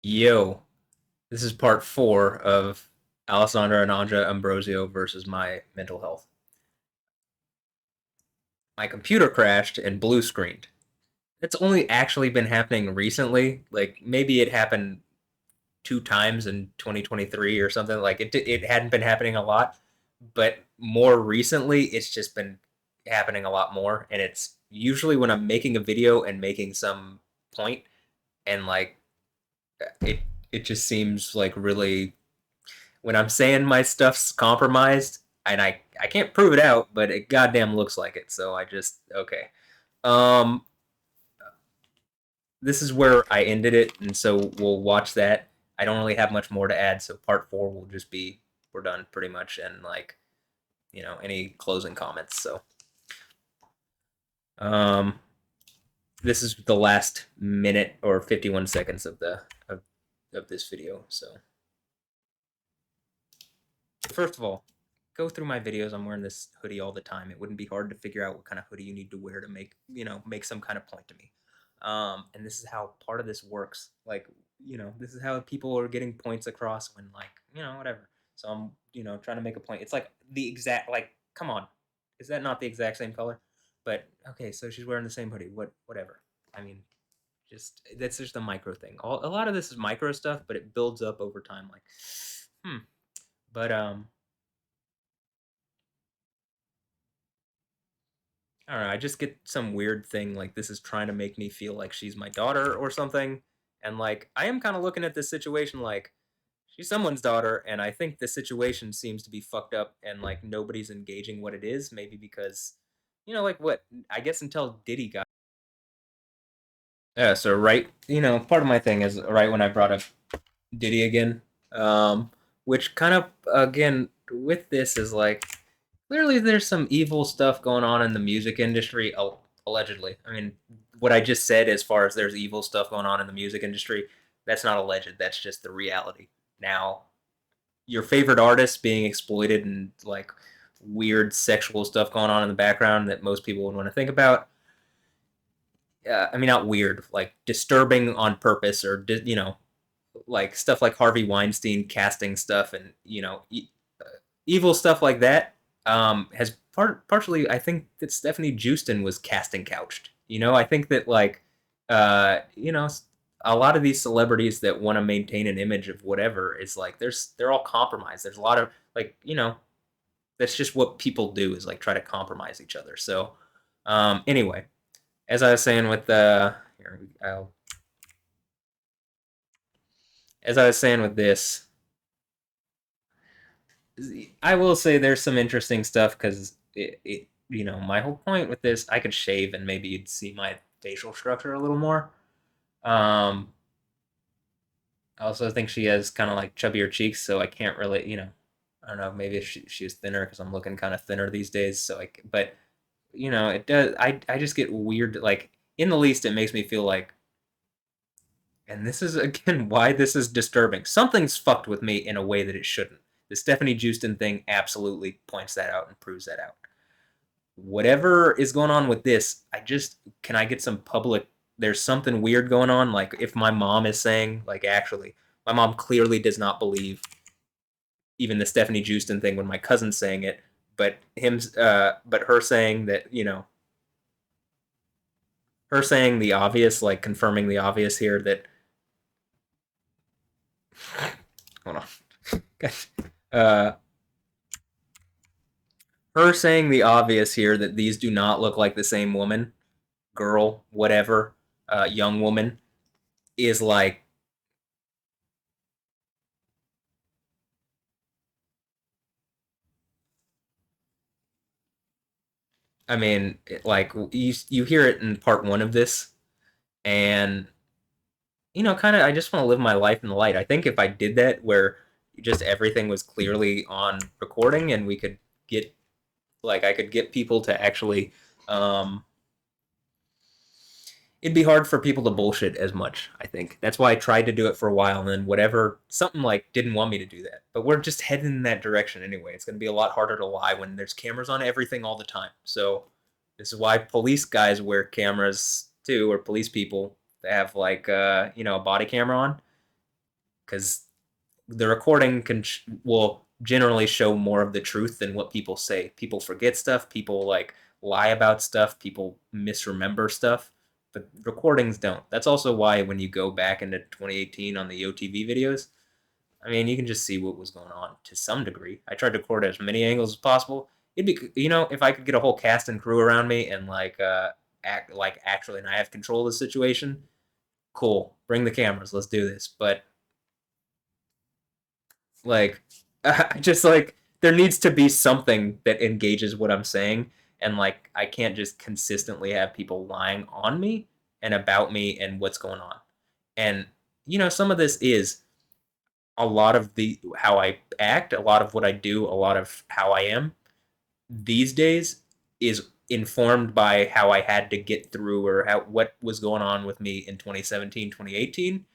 Yo, this is part four of Alessandra and Anja Ambrosio versus my mental health. My computer crashed and blue screened. It's only actually been happening recently. Like maybe it happened two times in 2023 or something. Like it hadn't been happening a lot, but more recently it's just been happening a lot more. And it's usually when I'm making a video and making some point, and like it it just seems like really when I'm saying my stuff's compromised, and I can't prove it out, but it goddamn looks like it. So I just okay. Um, this is where I ended it, and so we'll watch that. I don't really have much more to add, so part four will just be we're done pretty much, and like any closing comments. So um, this is the last minute or 51 seconds of of this video. So first of all, go through my videos. I'm wearing this hoodie all the time. It wouldn't be hard to figure out what kind of hoodie you need to wear to make, make some kind of point to me. And this is how part of this works. Like, this is how people are getting points across when like, whatever. So I'm, trying to make a point. It's like the exact like, come on. Is that not the exact same color? But okay, so she's wearing the same hoodie. Whatever. I mean, just that's just a micro thing. A lot of this is micro stuff, but it builds up over time like hmm. But I don't know. I just get some weird thing like this is trying to make me feel like she's my daughter or something. And like I am kind of looking at this situation like she's someone's daughter, and I think the situation seems to be fucked up and like nobody's engaging what it is. Maybe because, like what I guess until Diddy got. Yeah. So right, part of my thing is right when I brought up Diddy again, um, which kind of again with this is like clearly there's some evil stuff going on in the music industry, allegedly. I mean, what I just said as far as there's evil stuff going on in the music industry, that's not alleged. That's just the reality. Now, your favorite artists being exploited and like weird sexual stuff going on in the background that most people would want to think about. I mean, not weird, like disturbing on purpose or like stuff like Harvey Weinstein casting stuff and evil stuff like that has partially. I think that Stefanie Joosten was casting couched. I think that like a lot of these celebrities that want to maintain an image of whatever is like they're all compromised. There's a lot of like that's just what people do is like try to compromise each other. So anyway, as I was saying with here as I was saying with this, I will say there's some interesting stuff because my whole point with this, I could shave and maybe you'd see my facial structure a little more. Um, I also think she has kind of like chubbier cheeks, so I can't really, I don't know, maybe if she was thinner because I'm looking kind of thinner these days. So like, but it does. I just get weird. Like in the least, it makes me feel like, and this is again why this is disturbing. Something's fucked with me in a way that it shouldn't. The Stephanie Joosten thing absolutely points that out and proves that out. Whatever is going on with this, can I get some public there's something weird going on like if my mom is saying like actually my mom clearly does not believe even the Stephanie Joosten thing when my cousin's saying it, but her saying that, her saying the obvious like confirming the obvious here that hold on. uh her saying the obvious here that these do not look like the same woman, girl, whatever, young woman is like I mean, like you hear it in part one of this, and kind of, I just want to live my life in the light. I think if I did that, where just everything was clearly on recording, and we could get, like, I could get people to actually, um, it'd be hard for people to bullshit as much. I think that's why I tried to do it for a while, and then whatever, something like didn't want me to do that. But we're just heading in that direction anyway. It's going to be a lot harder to lie when there's cameras on everything all the time. So this is why police guys wear cameras too, or police people that have like a body camera on. because the recording will generally show more of the truth than what people say. People forget stuff. People like lie about stuff. People misremember stuff. But recordings don't. That's also why when you go back into 2018 on the OTV videos, I mean, you can just see what was going on to some degree. I tried to record as many angles as possible. It'd be, if I could get a whole cast and crew around me and act like actually, and I have control of the situation. Cool, bring the cameras. Let's do this. But like, just like there needs to be something that engages what I'm saying, and like I can't just consistently have people lying on me and about me and what's going on. And some of this is a lot of the how I act, a lot of what I do, a lot of how I am these days is informed by how I had to get through or how what was going on with me in 2017, 2018,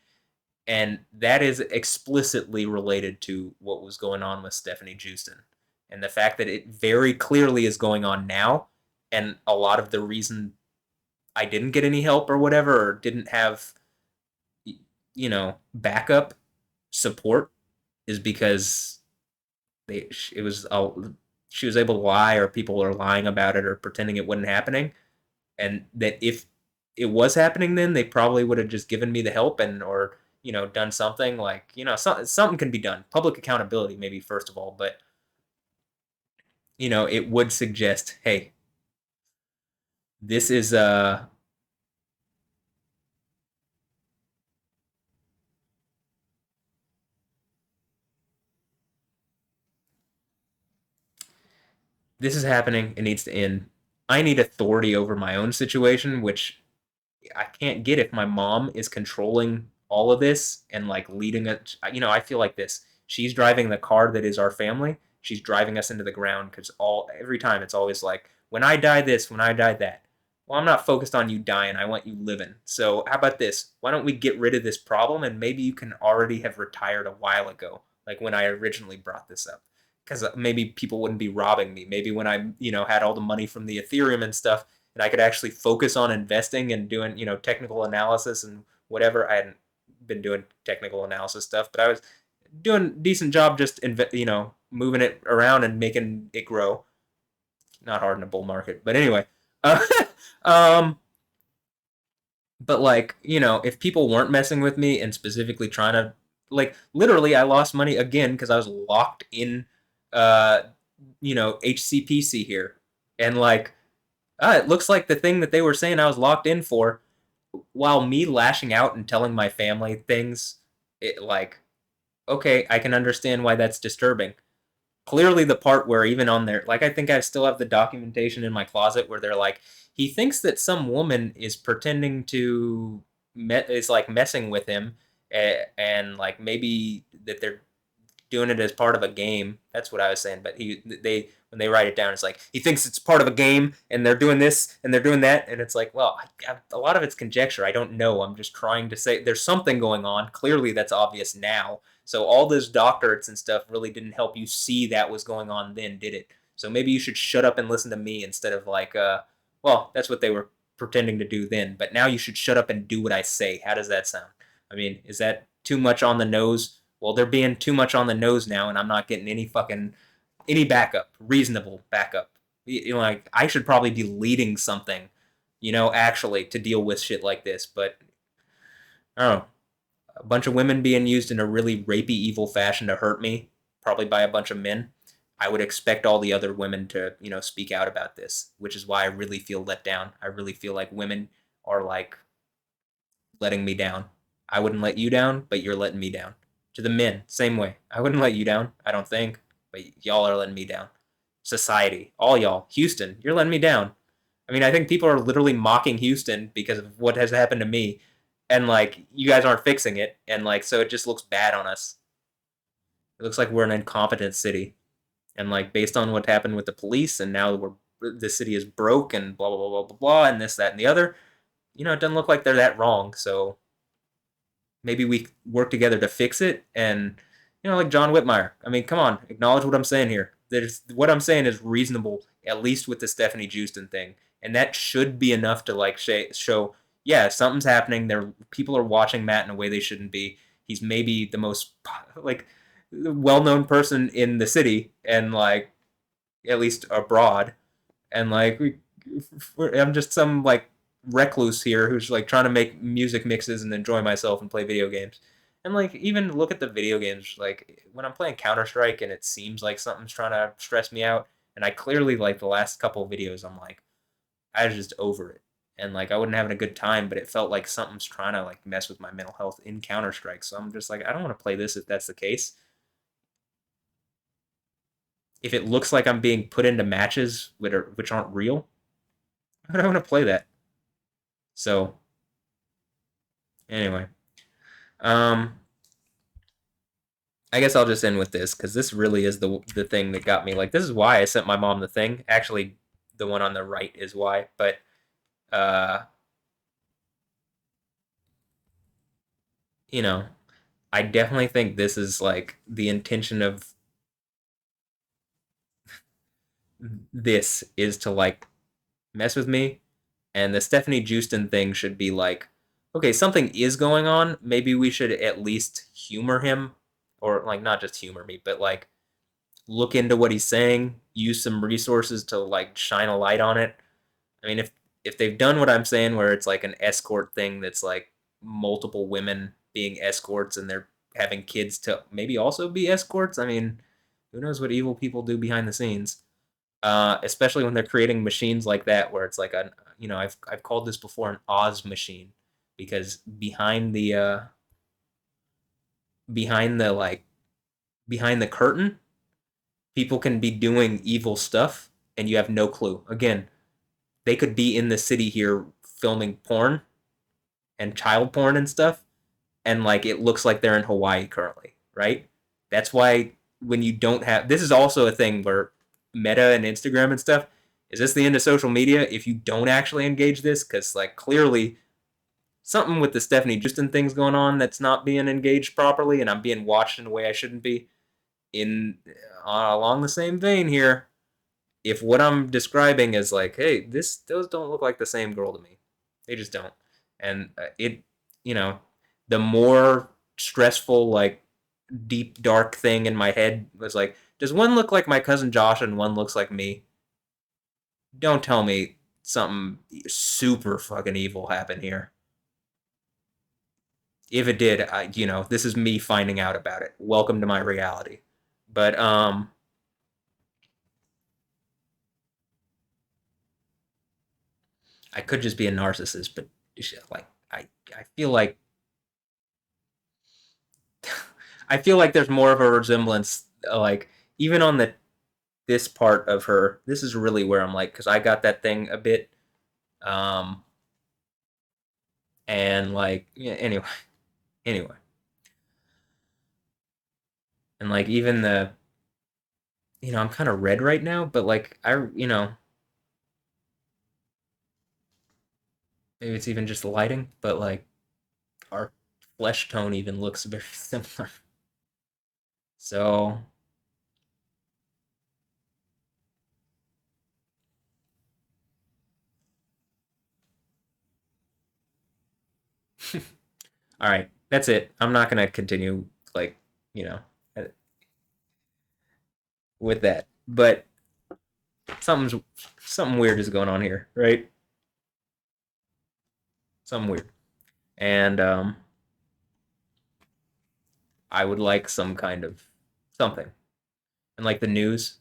and that is explicitly related to what was going on with Stefanie Joosten. And the fact that it very clearly is going on now, and a lot of the reason I didn't get any help or whatever, or didn't have, backup support, is because they it was she was able to lie, or people are lying about it or pretending it wasn't happening, and that if it was happening, then they probably would have just given me the help and or done something like something can be done. Public accountability, maybe first of all, but it would suggest, hey, this is this is happening. It needs to end. I need authority over my own situation, which I can't get if my mom is controlling all of this and like leading it. I feel like this. She's driving the car that is our family. She's driving us into the ground because every time it's always like, when I die this, when I die that. Well, I'm not focused on you dying. I want you living. So how about this? Why don't we get rid of this problem, and maybe you can already have retired a while ago, like when I originally brought this up, because maybe people wouldn't be robbing me. Maybe when I had all the money from the Ethereum and stuff, and I could actually focus on investing and doing, technical analysis and whatever. I hadn't been doing technical analysis stuff, but I was doing a decent job just, moving it around and making it grow. Not hard in a bull market, but anyway. Uh, um, but like, if people weren't messing with me and specifically trying to, like, literally, I lost money again because I was locked in, uh, HCPC here, and like, it looks like the thing that they were saying I was locked in for, while me lashing out and telling my family things, it like, okay, I can understand why that's disturbing. Clearly, the part where even on there, like, I think I still have the documentation in my closet where they're like, he thinks that some woman is pretending to is like messing with him, and like maybe that they're doing it as part of a game. That's what I was saying. But they when they write it down, it's like he thinks it's part of a game, and they're doing this and they're doing that, and it's like, well, a lot of it's conjecture. I don't know. I'm just trying to say there's something going on. Clearly, that's obvious now. So all those doctorates and stuff really didn't help you see that was going on then, did it? So maybe you should shut up and listen to me instead of like, well, that's what they were pretending to do then. But now you should shut up and do what I say. How does that sound? I mean, is that too much on the nose? Well, they're being too much on the nose now, and I'm not getting any backup, reasonable backup. Like, I should probably be leading something, actually to deal with shit like this. But I don't know, a bunch of women being used in a really rapey, evil fashion to hurt me, probably by a bunch of men. I would expect all the other women to, speak out about this, which is why I really feel let down. I really feel like women are like letting me down. I wouldn't let you down, but you're letting me down. To the men, same way. I wouldn't let you down, I don't think, but y'all are letting me down. Society, all y'all. Houston, you're letting me down. I mean, I think people are literally mocking Houston because of what has happened to me, and like, you guys aren't fixing it, and like, so it just looks bad on us. It looks like we're an incompetent city, and like, based on what happened with the police, and now the city is broke and blah blah blah blah blah blah, and this, that, and the other. It doesn't look like they're that wrong. So maybe we work together to fix it. And like John Whitmire, I mean, come on, acknowledge what I'm saying here. There's what I'm saying is reasonable, at least with the Stefanie Joosten thing, and that should be enough to like show, yeah, something's happening. There, people are watching Matt in a way they shouldn't be. he's maybe the most like well-known person in the city and like at least abroad, and like I'm just some like recluse here who's like trying to make music mixes and enjoy myself and play video games. And like even look at the video games, like when I'm playing Counter Strike and it seems like something's trying to stress me out, and I clearly like the last couple of videos, I'm like I was just over it, and like I wasn't having a good time, but it felt like something's trying to like mess with my mental health in Counter Strike. So I'm just like I don't want to play this if that's the case. If it looks like I'm being put into matches which aren't real, I don't want to play that. So anyway, um, I guess I'll just end with this because this really is the thing that got me. Like this is why I sent my mom the thing. Actually, the one on the right is why, but uh, you know, I definitely think this is like the intention of this is to like mess with me, and the Stefanie Joosten thing should be like, okay, something is going on. Maybe we should at least humor him, or like not just humor me, but like look into what he's saying, use some resources to like shine a light on it. I mean, if they've done what I'm saying, where it's like an escort thing that's like multiple women being escorts and they're having kids to maybe also be escorts. I mean, who knows what evil people do behind the scenes? Especially when they're creating machines like that, where it's like a I've called this before an Oz machine, because behind the like behind the curtain, people can be doing evil stuff and you have no clue. Again, they could be in the city here filming porn and child porn and stuff, and like it looks like they're in Hawaii currently, right? That's why when you don't have this is also a thing where Meta and Instagram and stuff, is this the end of social media if you don't actually engage this? Because like clearly something with the Stefanie Joosten things going on that's not being engaged properly, and I'm being watched in a way I shouldn't be. In along the same vein here, if what I'm describing is like, hey, those don't look like the same girl to me, they just don't, and you know, the more stressful, like deep dark thing in my head was like, does one look like my cousin Josh and one looks like me? Don't tell me something super fucking evil happened here. If it did, this is me finding out about it. Welcome to my reality. But I could just be a narcissist, but like I feel like I feel like there's more of a resemblance, like even on the this part of her. This is really where I'm like, because I got that thing a bit, um, and like yeah. Anyway, and like even I'm kind of red right now, but like maybe it's even just the lighting, but like our flesh tone even looks very similar. So, all right, that's it. I'm not gonna continue like you know uh, with that, but something's something weird is going on here, right? Something weird, and I would like some kind of something, and like the news.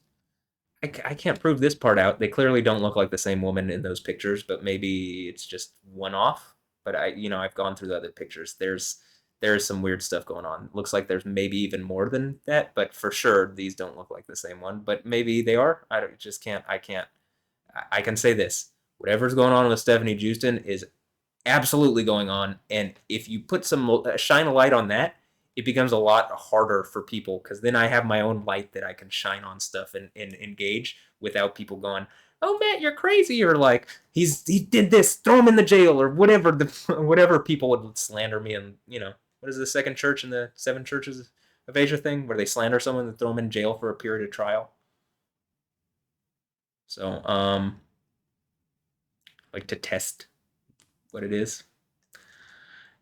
I can't prove this part out. They clearly don't look like the same woman in those pictures, but maybe it's just one off. But I've gone through the other pictures. There's some weird stuff going on. Looks like there's maybe even more than that, but for sure these don't look like the same one. But maybe they are. I don't, just can't. I can't. I can say this: whatever's going on with Stefanie Joosten is absolutely going on. And if you put some shine a light on that, it becomes a lot harder for people, because then I have my own light that I can shine on stuff and engage without people going, "Oh, Matt, you're crazy," or like he did this, throw him in the jail, or whatever whatever people would slander me. And what is the second church in the seven churches of Asia thing where they slander someone and throw them in jail for a period of trial? So like to test what it is.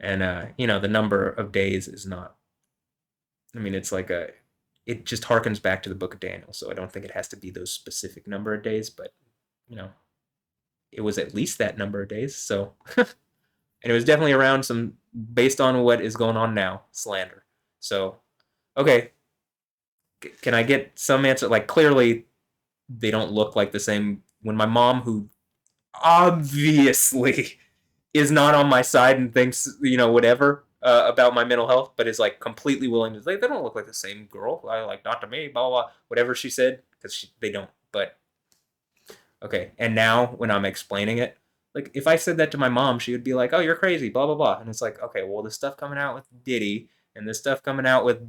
And the number of days is not. I mean, it's like a. It just harkens back to the Book of Daniel, so I don't think it has to be those specific number of days, but you know, it was at least that number of days. So, and it was definitely around some based on what is going on now, slander. So, okay, can I get some answer? Like, clearly, they don't look like the same. When my mom, who obviously is not on my side and thinks whatever about my mental health, but is like completely willing to say they don't look like the same girl. I like not to me, blah blah, blah whatever she said because they don't. But okay, and now when I'm explaining it, like if I said that to my mom, she would be like, "Oh, you're crazy," blah blah blah, and it's like, okay, well, the stuff coming out with Diddy and this stuff coming out with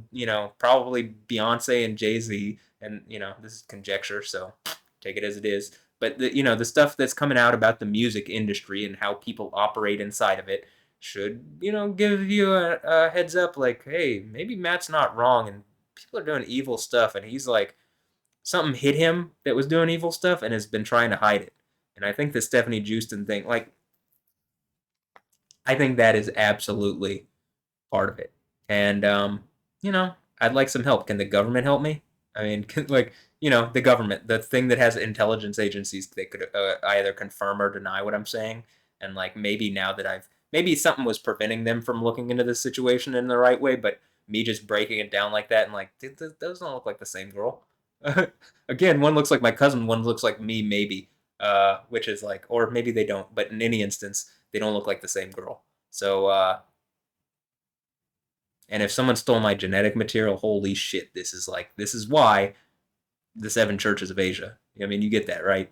probably Beyonce and Jay-Z, and this is conjecture, so take it as it is. But the stuff that's coming out about the music industry and how people operate inside of it should give you a heads up, like, hey, maybe Matt's not wrong, and people are doing evil stuff, and he's like something hit him that was doing evil stuff and has been trying to hide it. And I think the Stefanie Joosten thing, like, I think that is absolutely part of it. And I'd like some help. Can the government help me? I mean, like, the government, the thing that has intelligence agencies that could either confirm or deny what I'm saying. And like maybe now that maybe something was preventing them from looking into this situation in the right way, but me just breaking it down like that and like, those don't look like the same girl. Again, one looks like my cousin, one looks like me, maybe, which is like, or maybe they don't, but in any instance, they don't look like the same girl. So, and if someone stole my genetic material, holy shit, this is why the seven churches of Asia. I mean, you get that, right?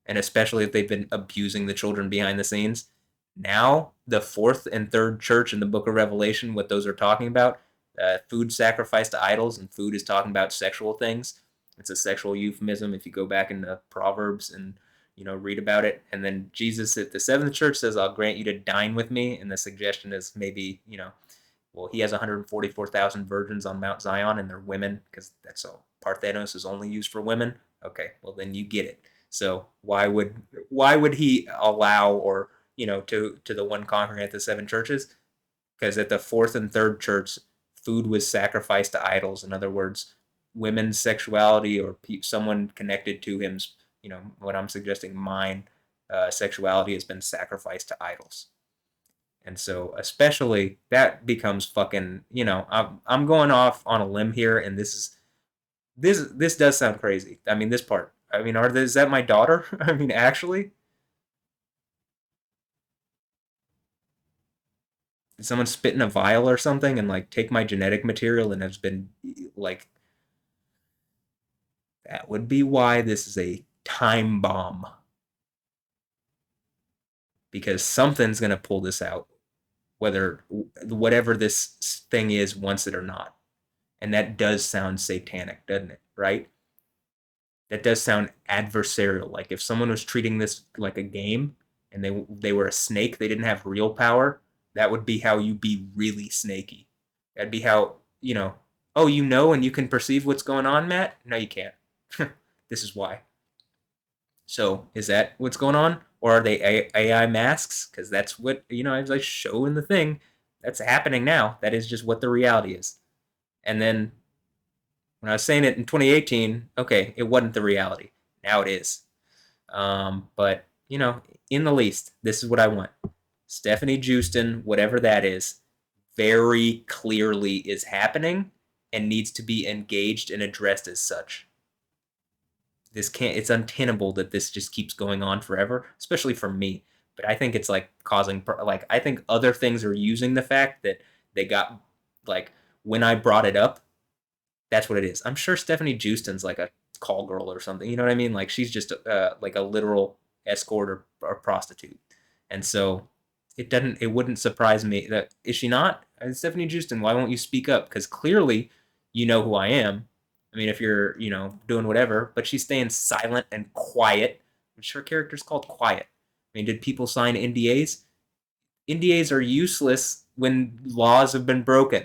And especially if they've been abusing the children behind the scenes. Now, the fourth and third church in the book of Revelation, what those are talking about, food sacrificed to idols, and food is talking about sexual things. It's a sexual euphemism if you go back into Proverbs and read about it. And then Jesus at the seventh church says, "I'll grant you to dine with me." And the suggestion is maybe well, he has 144,000 virgins on Mount Zion, and they're women because that's all. Parthenos is only used for women. Okay, well then you get it. So why would he allow or to the one conquering at the seven churches? Because at the fourth and third church, food was sacrificed to idols. In other words, women's sexuality or someone connected to him's, what I'm suggesting, mine sexuality has been sacrificed to idols. And so, especially that becomes fucking. I'm going off on a limb here, and this does sound crazy. I mean, this part. I mean, is that my daughter? I mean, actually, did someone spit in a vial or something and like take my genetic material and has been like that would be why this is a time bomb because something's gonna pull this out, whether whatever this thing is wants it or not. And that does sound satanic, doesn't it? Right? That does sound adversarial. Like if someone was treating this like a game and they were a snake, they didn't have real power. That would be how you be really snaky. That'd be how oh, and you can perceive what's going on, Matt. No, you can't. This is why. So is that what's going on, or are they AI masks? Because that's what as I show in the thing. That's happening now. That is just what the reality is. And then when I was saying it in 2018, okay, it wasn't the reality. Now it is. But in the least, this is what I want. Stefanie Joosten, whatever that is, very clearly is happening and needs to be engaged and addressed as such. This can't. It's untenable that this just keeps going on forever, especially for me. But I think it's like causing like I think other things are using the fact that they got like when I brought it up that's what it is. I'm sure Stefanie Joosten's like a call girl or something. You know what I mean? Like she's just like a literal escort or prostitute. And so it wouldn't surprise me that is she not? Stefanie Joosten, why won't you speak up? Because clearly you know who I am. I mean, if you're doing whatever, but she's staying silent and quiet. Which her character's called Quiet. I mean, did people sign NDAs? NDAs are useless when laws have been broken.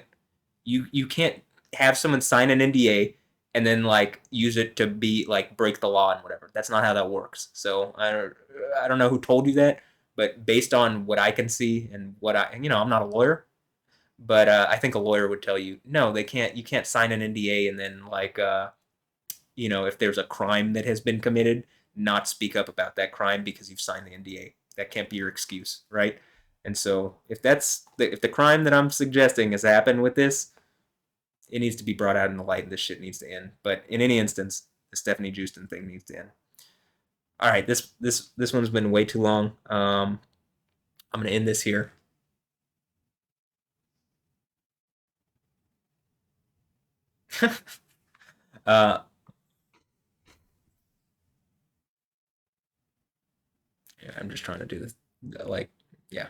You can't have someone sign an NDA and then like use it to be like break the law and whatever. That's not how that works. So I don't know who told you that, But based on what I can see and what I'm not a lawyer, but I think a lawyer would tell you, no, they can't. You can't sign an NDA and then like if there's a crime that has been committed, not speak up about that crime because you've signed the NDA. That can't be your excuse, right? And so if the crime that I'm suggesting has happened with this, it needs to be brought out in the light, and this shit needs to end. But in any instance, the Stephanie Joosten thing needs to end. All right, this one's been way too long. I'm gonna end this here. uh, yeah, I'm just trying to do this, like, yeah.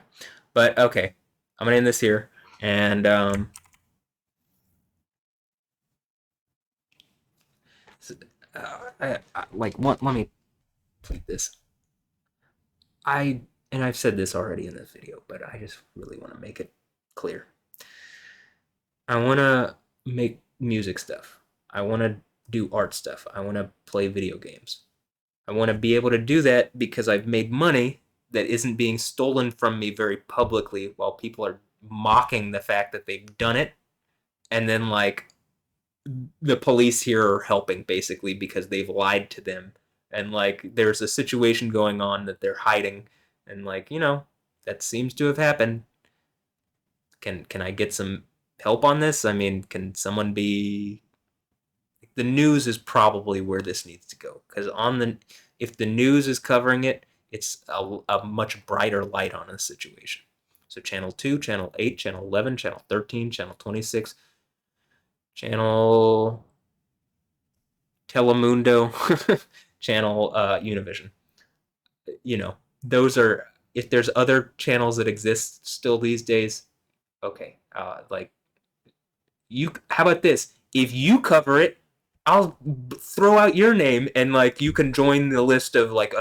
But okay, I'm gonna end this here, and let me tweet this. I and I've said this already in this video, but I just really want to make it clear. I want to make music stuff. I want to do art stuff. I want to play video games. I want to be able to do that because I've made money that isn't being stolen from me very publicly while people are mocking the fact that they've done it. And then, like, the police here are helping basically because they've lied to them. And, like, there's a situation going on that they're hiding. And, like, that seems to have happened. Can I get some help on this? I mean, can someone be the news is probably where this needs to go because on the if the news is covering it, it's a much brighter light on the situation. So channel 2, channel 8, channel 11, channel 13, channel 26, channel Telemundo, channel Univision. You know, those are if there's other channels that exist still these days, okay. Like how about this? If you cover it, I'll throw out your name and like you can join the list of like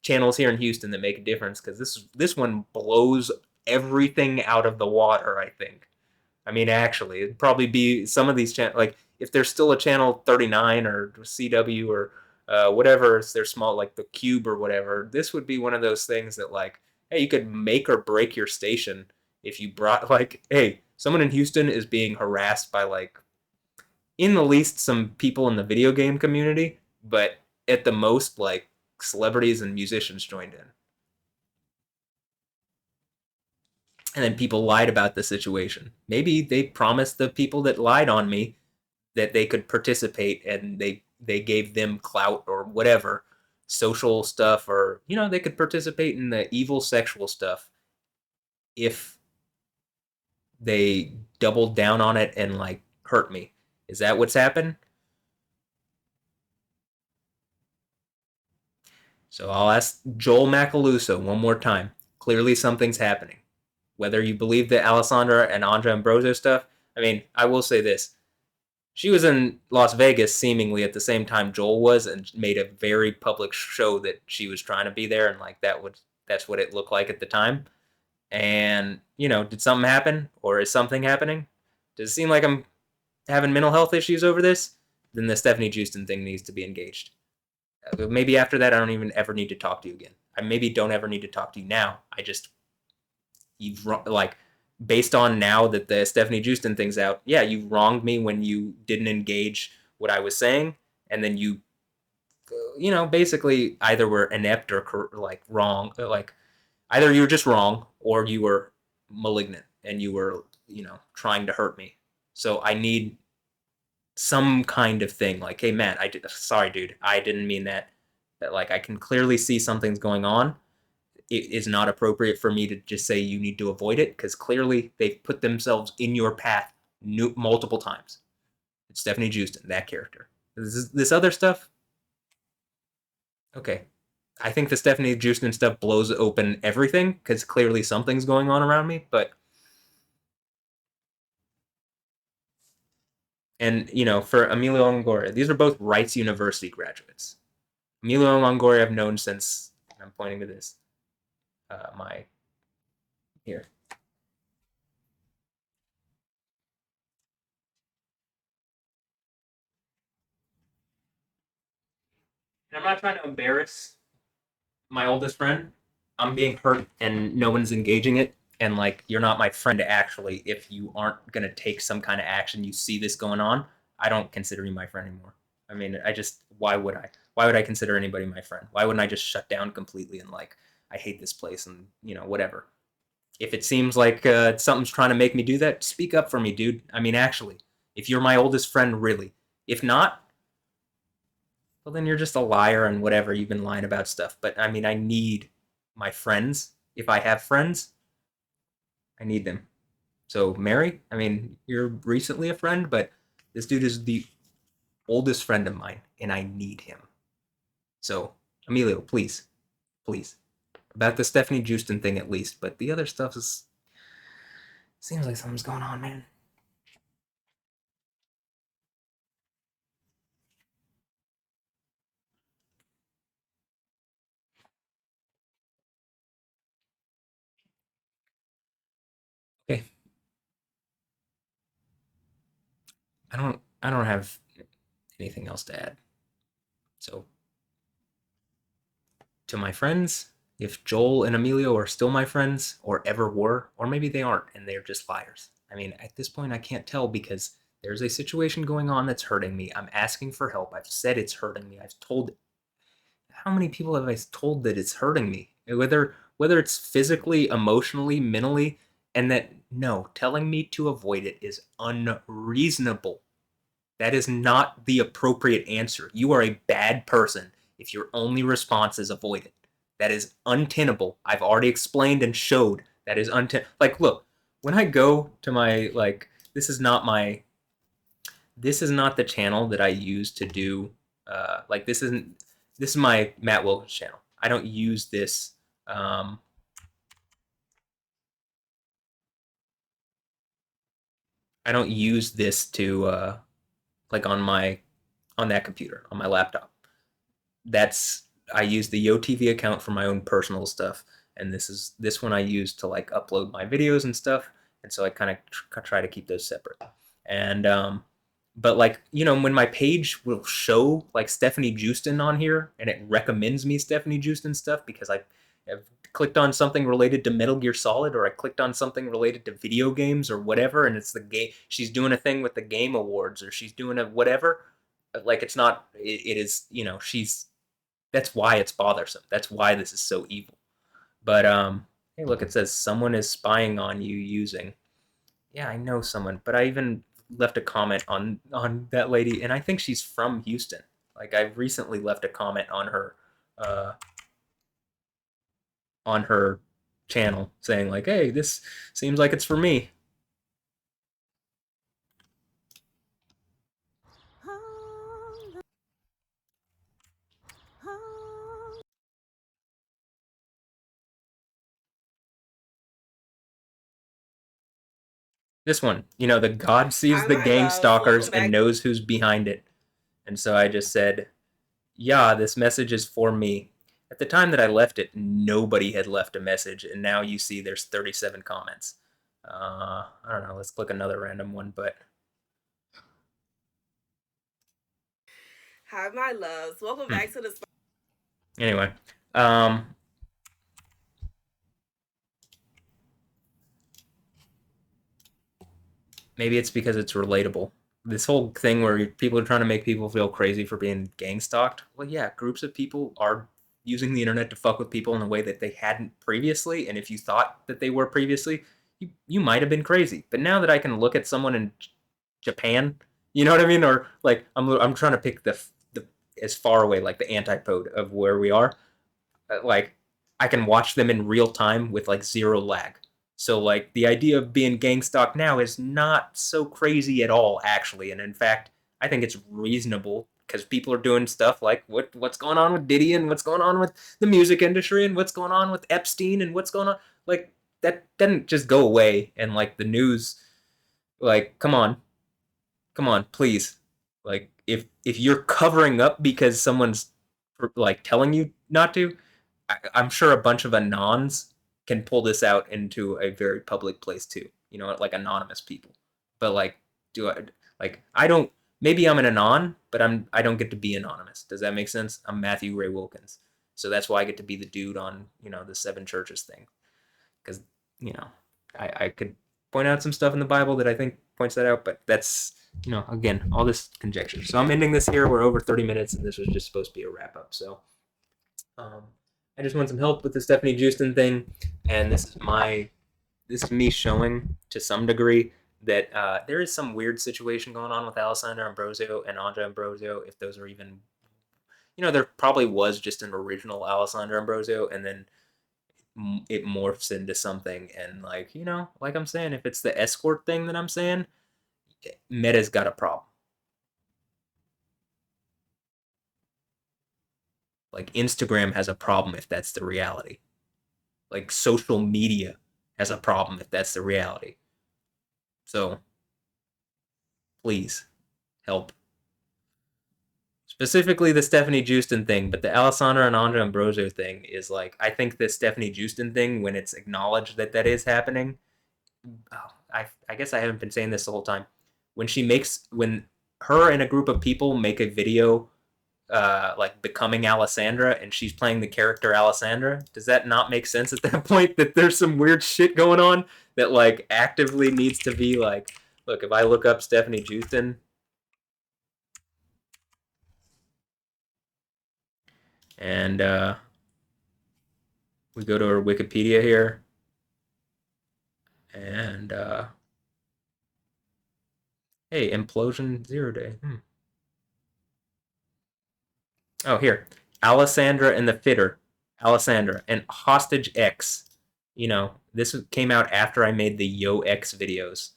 channels here in Houston that make a difference because this one blows everything out of the water. I think. I mean, actually, it'd probably be some of these channels. Like if there's still a channel 39 or CW or whatever, they're small like the Cube or whatever. This would be one of those things that like, hey, you could make or break your station if you brought like, hey, someone in Houston is being harassed by like in the least some people in the video game community, but at the most like celebrities and musicians joined in. And then people lied about the situation. Maybe they promised the people that lied on me that they could participate and they gave them clout or whatever social stuff or they could participate in the evil sexual stuff if they doubled down on it and like hurt me. Is that what's happened? So I'll ask Joel Macaluso one more time. Clearly, something's happening. Whether you believe the Alessandra and Anja Ambrosio stuff, I mean, I will say this. She was in Las Vegas seemingly at the same time Joel was and made a very public show that she was trying to be there and like that's what it looked like at the time. And, did something happen or is something happening? Does it seem like I'm having mental health issues over this? Then the Stephanie Joosten thing needs to be engaged. Maybe after that, I don't even ever need to talk to you again. I maybe don't ever need to talk to you now. You've like, based on now that the Stephanie Joosten thing's out, yeah, you wronged me when you didn't engage what I was saying, and then basically either were inept or like wrong, like either you were just wrong or you were malignant and you were trying to hurt me. So I need some kind of thing like, hey man, sorry dude, I didn't mean that. That like I can clearly see something's going on. It is not appropriate for me to just say you need to avoid it because clearly they've put themselves in your path multiple times. It's Stephanie Joosten, that character. This other stuff, okay. I think the Stephanie Joosten stuff blows open everything because clearly something's going on around me. But and for Emilio Longoria, these are both Rice University graduates. Emilio Longoria I've known since I'm pointing to this. My here. And I'm not trying to embarrass my oldest friend, I'm being hurt and no one's engaging it, and like you're not my friend actually, if you aren't gonna take some kind of action, you see this going on, I don't consider you my friend anymore. I mean, I just why would I? Why would I consider anybody my friend? Why wouldn't I just shut down completely and like I hate this place and whatever. If it seems like something's trying to make me do that, speak up for me, dude. I mean, actually, if you're my oldest friend, really. If not, well, then you're just a liar and whatever. You've been lying about stuff. But I mean, I need my friends. If I have friends, I need them. So, Mary, I mean, you're recently a friend, but this dude is the oldest friend of mine, and I need him. So, Emilio, please, please. About the Stefanie Joosten thing at least, but the other stuff is seems like something's going on, man. Okay, I don't have anything else to add. So, to my friends, if Joel and Emilio are still my friends, or ever were, or maybe they aren't and they're just liars. I mean, at this point, I can't tell because there's a situation going on that's hurting me. I'm asking for help. I've said it's hurting me. I've told how many people have I told that it's hurting me? Whether it's physically, emotionally, mentally, and that no, telling me to avoid it is unreasonable. That is not the appropriate answer. You are a bad person if your only response is avoid it. That is untenable. I've already explained and showed that is untenable. Like, look, when I go to my like, this is not the channel that I use to do. Like, this is my Matt Wilkins channel. I don't use this. Um, I don't use this to like on that computer on my laptop. That's I use the YoTV account for my own personal stuff, and this one I use to like upload my videos and stuff, and so I kind of try to keep those separate. And but like when my page will show like Stefanie Joosten on here, and it recommends me Stefanie Joosten stuff because I have clicked on something related to Metal Gear Solid, or I clicked on something related to video games or whatever, and it's the game she's doing a thing with the Game Awards, or she's doing a whatever. Like it's not. It is she's that's why it's bothersome. That's why this is so evil. But hey, look, it says someone is spying on you using. Yeah, I know someone, but I even left a comment on that lady, and I think she's from Houston. Like I recently left a comment uh, on her channel saying like, "Hey, this seems like it's for me." This one, the God sees Hi, the my gang loves. stalkers Welcome and back. knows who's behind it. And so I just said, yeah, this message is for me. At the time that I left it, nobody had left a message, and now you see there's 37 comments. I don't know. Let's click another random one, but Hi, my loves. Welcome hmm. back to the. Anyway, um, maybe it's because it's relatable. This whole thing where people are trying to make people feel crazy for being gang stalked. Well, yeah, groups of people are using the internet to fuck with people in a way that they hadn't previously. And if you thought that they were previously, you might have been crazy. But now that I can look at someone in Japan, you know what I mean? Or like I'm trying to pick the as far away like the antipode of where we are. Like I can watch them in real time with like zero lag. So like the idea of being gang stalked now is not so crazy at all, actually. And in fact, I think it's reasonable because people are doing stuff like what's going on with Diddy and what's going on with the music industry and what's going on with Epstein and what's going on. Like that doesn't just go away. And like the news, like come on, please. Like if you're covering up because someone's like telling you not to, I'm sure a bunch of anons can pull this out into a very public place too. Like anonymous people. But like, do I like I don't? Maybe I'm an anon, but I don't get to be anonymous. Does that make sense? I'm Matthew Ray Wilkins, So that's why I get to be the dude on, the seven churches thing. Because, you know, I could point out some stuff in the Bible that I think points that out, but that's, again, all this conjecture. So I'm ending this here. We're over 30 minutes, and this was just supposed to be a wrap up. So um, I just want some help with the Stefanie Joosten thing, and this is me showing to some degree that there is some weird situation going on with Alessandra Ambrosio and Anja Ambrosio. If those are even, there probably was just an original Alessandra Ambrosio, and then it morphs into something. And like, like I'm saying, if it's the escort thing that I'm saying, Meta's got a problem. Like Instagram has a problem if that's the reality. Like social media has a problem if that's the reality. So please help. Specifically the Stefanie Joosten thing, but the Alessandra and Anja Ambrosio thing is like, I think the Stefanie Joosten thing, when it's acknowledged that that is happening, I guess I haven't been saying this the whole time. When her and a group of people make a video like becoming Alessandra and she's playing the character Alessandra, does that not make sense at that point that there's some weird shit going on that like actively needs to be like, look, if I look up Stefanie Joosten and we go to her Wikipedia here and hey, implosion 0 day. Oh, here. Alessandra and the Fitter. Alessandra and Hostage X. This came out after I made the Yo X videos.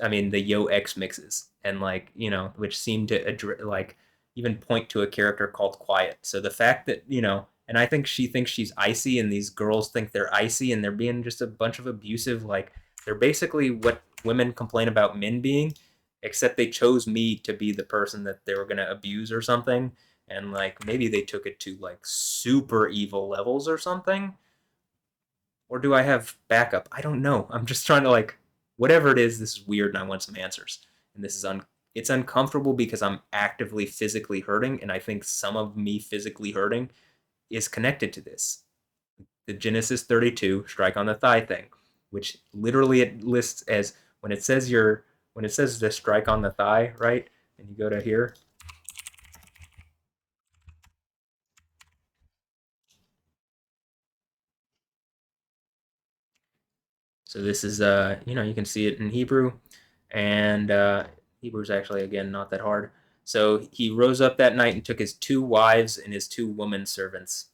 I mean, the Yo X mixes, and like, which seem to like even point to a character called Quiet. So the fact that, and I think she thinks she's icy, and these girls think they're icy, and they're being just a bunch of abusive, like, they're basically what women complain about men being, except they chose me to be the person that they were going to abuse or something. And like, maybe they took it to like super evil levels or something. Or do I have backup? I don't know. I'm just trying to like, whatever it is, this is weird and I want some answers. And it's uncomfortable because I'm actively physically hurting, and I think some of me physically hurting is connected to this. The Genesis 32 strike on the thigh thing, which literally it lists as when it says the strike on the thigh, right? And you go to here. So this is you can see it in Hebrew, and Hebrew is actually again not that hard. So he rose up that night and took his 2 wives and his 2 women servants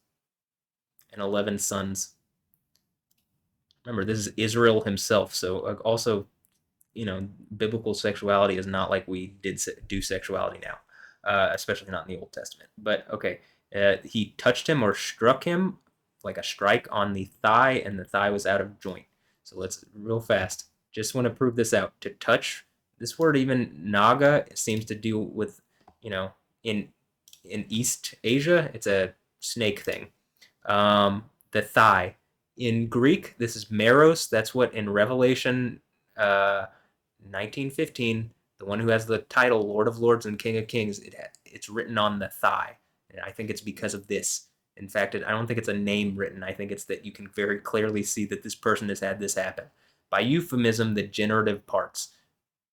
and 11 sons. Remember, this is Israel himself. So also, biblical sexuality is not like we do sexuality now, especially not in the Old Testament. But okay, he touched him or struck him like a strike on the thigh, and the thigh was out of joint. So let's real fast. Just want to prove this out. To touch, this word even naga seems to deal with, in East Asia, it's a snake thing. The thigh. In Greek, this is meros. That's what in Revelation 1915, the one who has the title Lord of Lords and King of Kings, it's written on the thigh. And I think it's because of this. In fact, I don't think it's a name written. I think it's that you can very clearly see that this person has had this happen. By euphemism, the generative parts,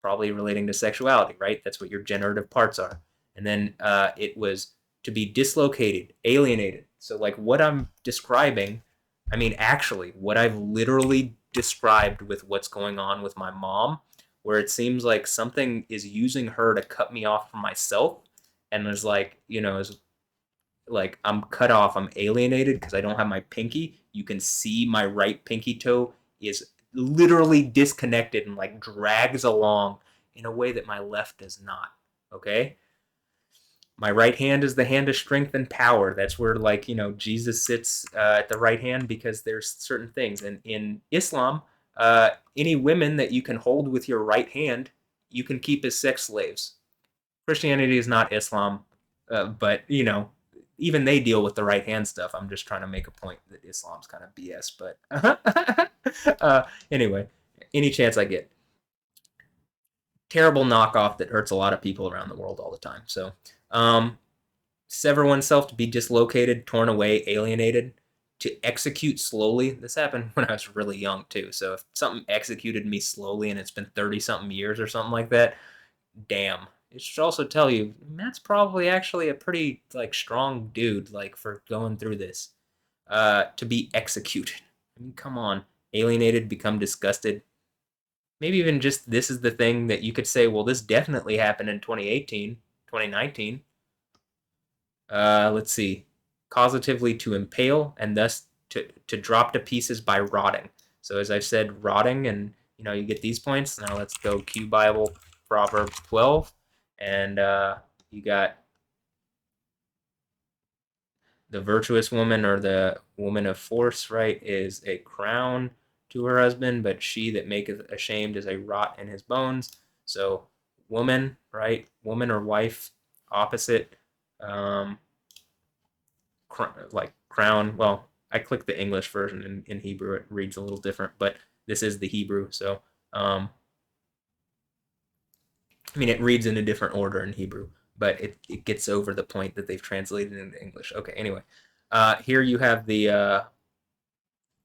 probably relating to sexuality, right? That's what your generative parts are. And then it was to be dislocated, alienated. So, like what I'm describing, I mean, actually, what I've literally described with what's going on with my mom, where it seems like something is using her to cut me off from myself. And there's like, is like I'm cut off, I'm alienated because I don't have my pinky. You can see my right pinky toe is literally disconnected and like drags along in a way that my left does not. Okay? My right hand is the hand of strength and power. That's where like, Jesus sits at the right hand because there's certain things. And in Islam, any women that you can hold with your right hand, you can keep as sex slaves. Christianity is not Islam, but even they deal with the right hand stuff. I'm just trying to make a point that Islam's kind of BS. But anyway, any chance I get, terrible knockoff that hurts a lot of people around the world all the time. So, sever oneself, to be dislocated, torn away, alienated, to execute slowly. This happened when I was really young too. So if something executed me slowly and it's been 30 something years or something like that, damn. It should also tell you Matt's probably actually a pretty like strong dude, like for going through this. To be executed. I mean, come on. Alienated, become disgusted. Maybe even just this is the thing that you could say, well, this definitely happened in 2018, 2019. Let's see. Causatively, to impale and thus to drop to pieces by rotting. So as I've said, rotting, and you get these points. Now let's go Q Bible, Proverbs 12, and you got the virtuous woman, or the woman of force, right, is a crown to her husband, but she that maketh ashamed is a rot in his bones. So woman, right, woman or wife, opposite. Um, like crown. Well, I clicked the English version. In Hebrew it reads a little different, but this is the Hebrew. So I mean, it reads in a different order in Hebrew, but it gets over the point that they've translated into English. Okay, anyway, here you have the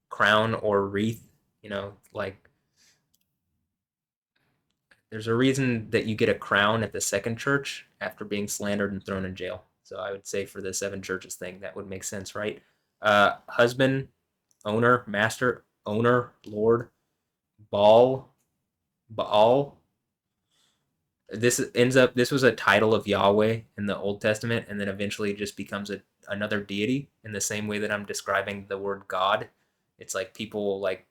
crown or wreath. Like there's a reason that you get a crown at the second church after being slandered and thrown in jail. So I would say for the seven churches thing, that would make sense, right? Husband, owner, master, owner, lord, Baal. This was a title of Yahweh in the Old Testament, and then eventually it just becomes another deity, in the same way that I'm describing the word God. It's like people like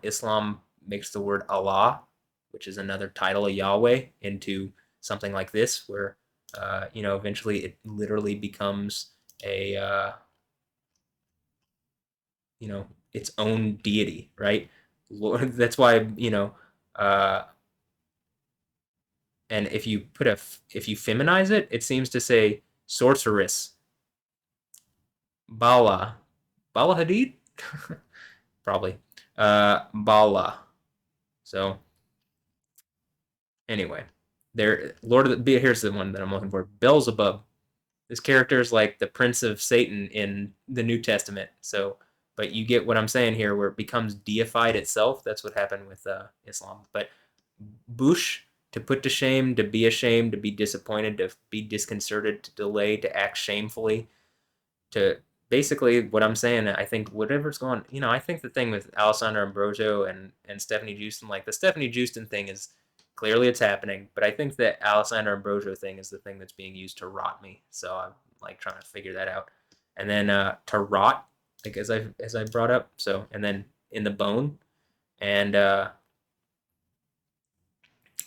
Islam makes the word Allah, which is another title of Yahweh, into something like this, where eventually it literally becomes a its own deity, right? Lord, that's why uh, and if you feminize it, it seems to say sorceress, Bala, Bala Hadid, probably, Bala. So anyway, there, Lord of the here's the one that I'm looking for, Beelzebub. This character is like the prince of Satan in the New Testament. So, but you get what I'm saying here, where it becomes deified itself. That's what happened with Islam. But Bush, to put to shame, to be ashamed, to be disappointed, to be disconcerted, to delay, to act shamefully, to basically what I'm saying. I think whatever's going, I think the thing with Alessandra Ambrosio and Stefanie Joosten, like the Stefanie Joosten thing is clearly it's happening, but I think that Alessandra Ambrosio thing is the thing that's being used to rot me. So I'm like trying to figure that out. And then to rot, like as I brought up, so and then in the bone, and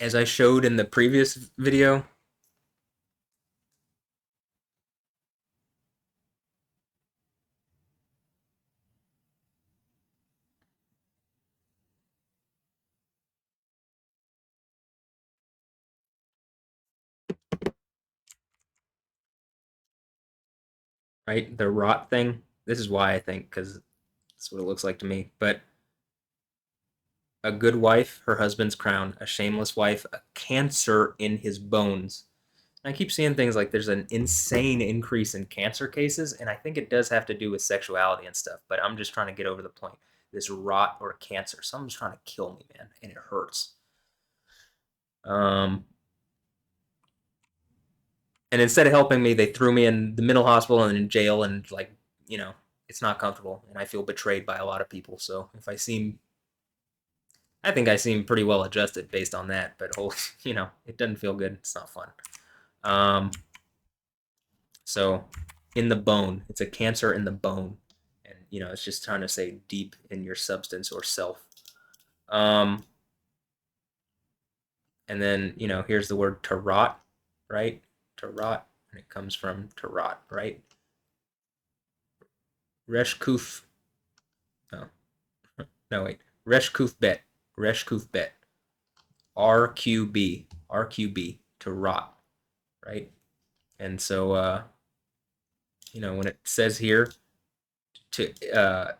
as I showed in the previous video, right, the rot thing. This is why I think, because that's what it looks like to me. But a good wife, her husband's crown; a shameless wife, a cancer in his bones. And I keep seeing things like there's an insane increase in cancer cases, and I think it does have to do with sexuality and stuff. But I'm just trying to get over the point. This rot or cancer, someone's trying to kill me, man, and it hurts. Um, and instead of helping me, they threw me in the mental hospital and in jail, and like it's not comfortable, and I feel betrayed by a lot of people. So if I think I seem pretty well adjusted based on that, but it doesn't feel good. It's not fun. Um, so in the bone, it's a cancer in the bone, and it's just trying to say deep in your substance or self. Um, and then here's the word to rot, right? To rot, and it comes from to rot, right? Reshkuf. Oh, no, wait. Reshkuf bet. Reshkuf bet. RQB. RQB. To rot, right? And so when it says here to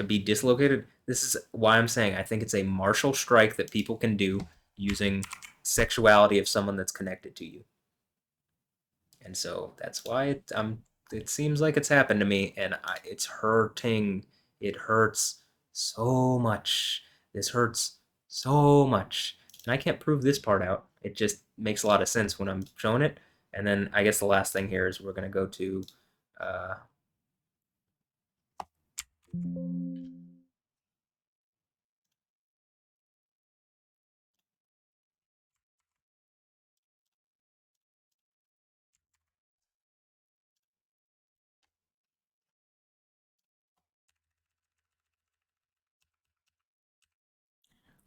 be dislocated, this is why I'm saying I think it's a martial strike that people can do using sexuality of someone that's connected to you. And so that's why it seems like it's happened to me, and it's hurting. It hurts so much. This hurts so much, and I can't prove this part out. It just makes a lot of sense when I'm showing it. And then I guess the last thing here is we're gonna go to uh,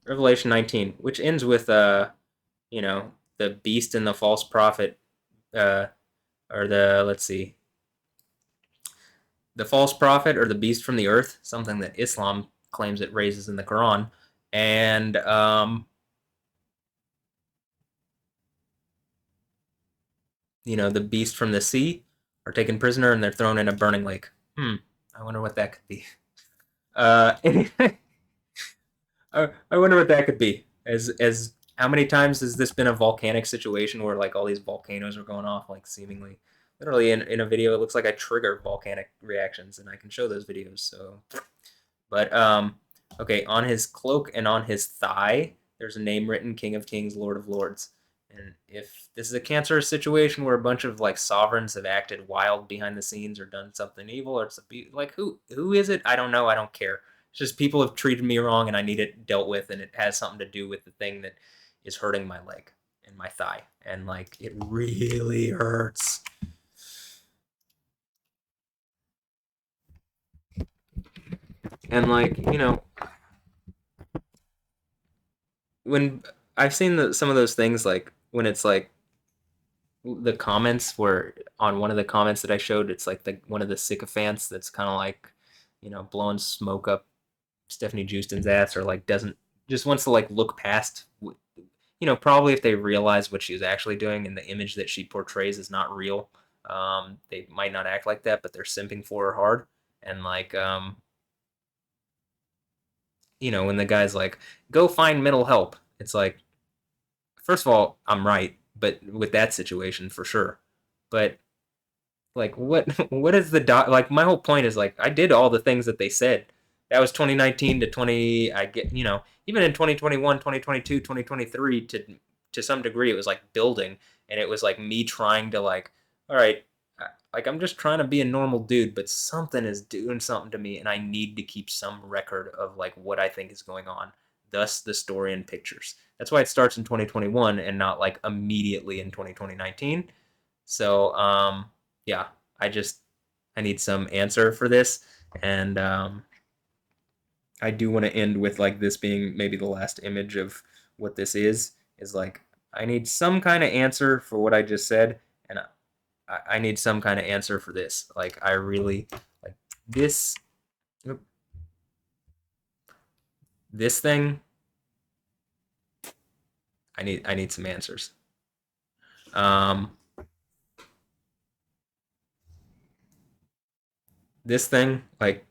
Revelation 19, which ends with the beast and the false prophet, uh, or the let's see, the false prophet or the beast from the earth, something that Islam claims it raises in the Quran, and the beast from the sea are taken prisoner and they're thrown in a burning lake. I wonder what that could be. Anyway, I wonder what that could be. As how many times has this been a volcanic situation where like all these volcanoes are going off like seemingly literally in a video it looks like I trigger volcanic reactions and I can show those videos. So but okay, on his cloak and on his thigh, there's a name written: King of Kings, Lord of Lords. And if this is a cancerous situation where a bunch of like sovereigns have acted wild behind the scenes or done something evil, or it's like who is it? I don't know. I don't care. It's just people have treated me wrong, and I need it dealt with, and it has something to do with the thing that is hurting my leg and my thigh, and like it really hurts. And like when I've seen some of those things like when it's like the comments were on one of the comments that I showed, it's like the one of the sycophants that's kind of like, blowing smoke up Stefanie Joosten's ass or like doesn't just wants to like look past, probably if they realize what she's actually doing and the image that she portrays is not real, they might not act like that, but they're simping for her hard. And like, when the guy's like, go find mental help, it's like, first of all, I'm right, but with that situation for sure. But like what is the like my whole point is like I did all the things that they said. That was 2019 to 20 I get, even in 2021, 2022, 2023 to some degree it was like building and it was like me trying to like all right, like I'm just trying to be a normal dude, but something is doing something to me and I need to keep some record of like what I think is going on. Thus the story and pictures. That's why it starts in 2021 and not like immediately in 2019. So yeah, I just I need some answer for this, and I do want to end with like this being maybe the last image of what this is like I need some kind of answer for what I just said, and I need some kind of answer for this. Like I really like this this thing. I need some answers. Um, this thing like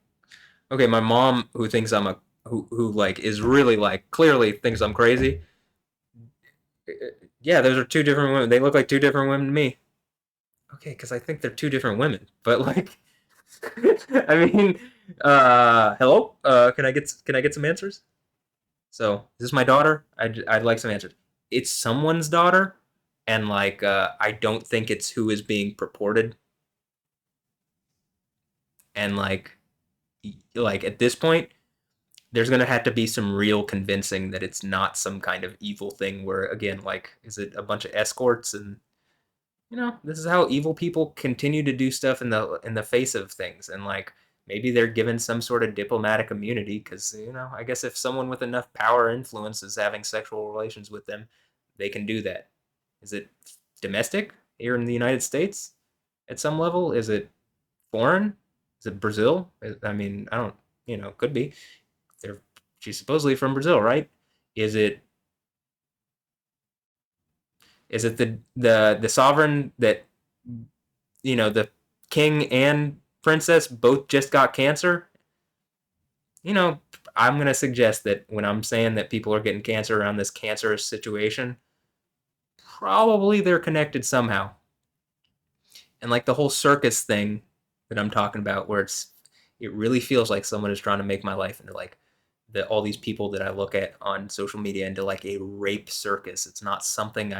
okay, my mom who thinks I'm a who like is really like clearly thinks I'm crazy. Yeah, those are two different women. They look like two different women to me. Okay, because I think they're two different women. But like, I mean, hello. Can I get some answers? So is this my daughter? I'd like some answers. It's someone's daughter, and like, I don't think it's who is being purported. And like at this point, there's gonna have to be some real convincing that it's not some kind of evil thing. Where again, like, is it a bunch of escorts and this is how evil people continue to do stuff in the face of things, and like maybe they're given some sort of diplomatic immunity because I guess if someone with enough power or influence is having sexual relations with them, they can do that. Is it domestic here in the United States at some level? Is it foreign? Is it Brazil? I mean, I don't, could be. They're she's supposedly from Brazil, right? Is it the sovereign that the king and princess both just got cancer? You know, I'm gonna suggest that when I'm saying that people are getting cancer around this cancerous situation, probably they're connected somehow. And like the whole circus thing that I'm talking about, where it really feels like someone is trying to make my life into like all these people that I look at on social media into like a rape circus. It's not something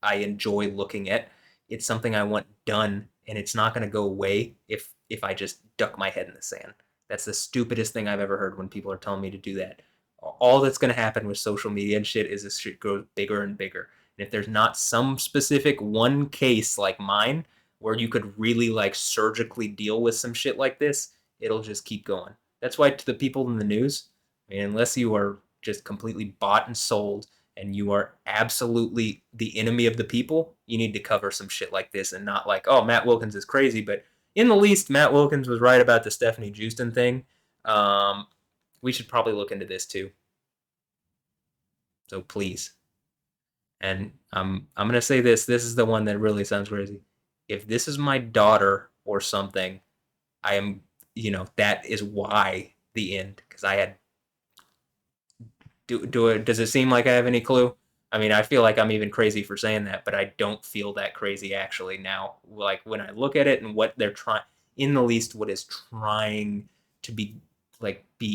I enjoy looking at. It's something I want done, and it's not going to go away if I just duck my head in the sand. That's the stupidest thing I've ever heard when people are telling me to do that. All that's going to happen with social media and shit is this shit grows bigger and bigger. And if there's not some specific one case like mine where you could really like surgically deal with some shit like this, it'll just keep going. That's why to the people in the news, I mean, unless you are just completely bought and sold and you are absolutely the enemy of the people, you need to cover some shit like this and not like, oh, Matt Wilkins is crazy. But in the least, Matt Wilkins was right about the Stefanie Joosten thing. Um, we should probably look into this too. So please. And I'm gonna say this. This is the one that really sounds crazy. If this is my daughter or something, I am, that is why the end. Because I had do it. Does it seem like I have any clue? I mean, I feel like I'm even crazy for saying that, but I don't feel that crazy actually now. Like when I look at it and what they're trying, in the least, what is trying to be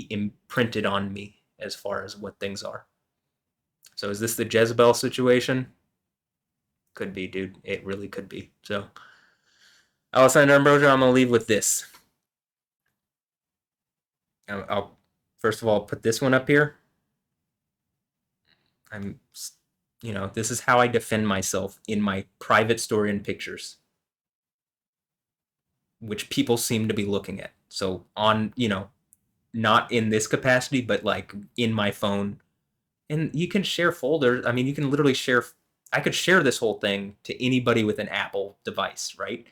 imprinted on me as far as what things are. So is this the Jezebel situation? Could be, dude. It really could be. So, Alessandra Ambrosio, I'm gonna leave with this. I'll first of all put this one up here. I'm, this is how I defend myself in my private story and pictures, which people seem to be looking at. So on, not in this capacity, but like in my phone. And you can share folders. I mean, you can literally share. I could share this whole thing to anybody with an Apple device, right?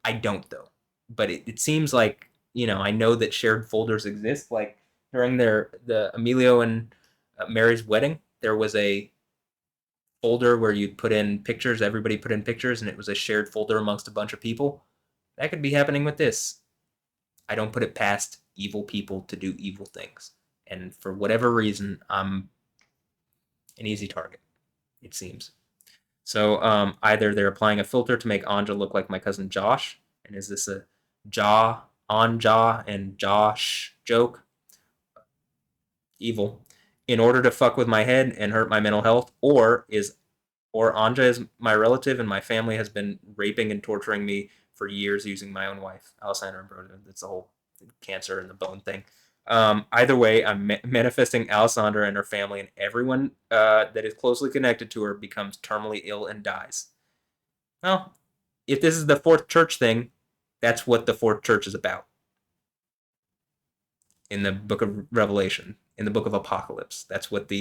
I don't though. But it seems like, I know that shared folders exist. Like during the Emilio and Mary's wedding, there was a folder where you'd put in pictures, everybody put in pictures, and it was a shared folder amongst a bunch of people. That could be happening with this. I don't put it past evil people to do evil things. And for whatever reason, I'm an easy target, it seems. So either they're applying a filter to make Anja look like my cousin Josh, and is this a Anja and Josh joke? Evil. In order to fuck with my head and hurt my mental health, or Anja is my relative and my family has been raping and torturing me for years using my own wife, Alessandra Ambrosio. That's the whole cancer and the bone thing. Either way, I'm manifesting Alessandra and her family, and everyone that is closely connected to her becomes terminally ill and dies. Well, if this is the fourth church thing, that's what the fourth church is about in the book of Revelation, in the book of Apocalypse. That's what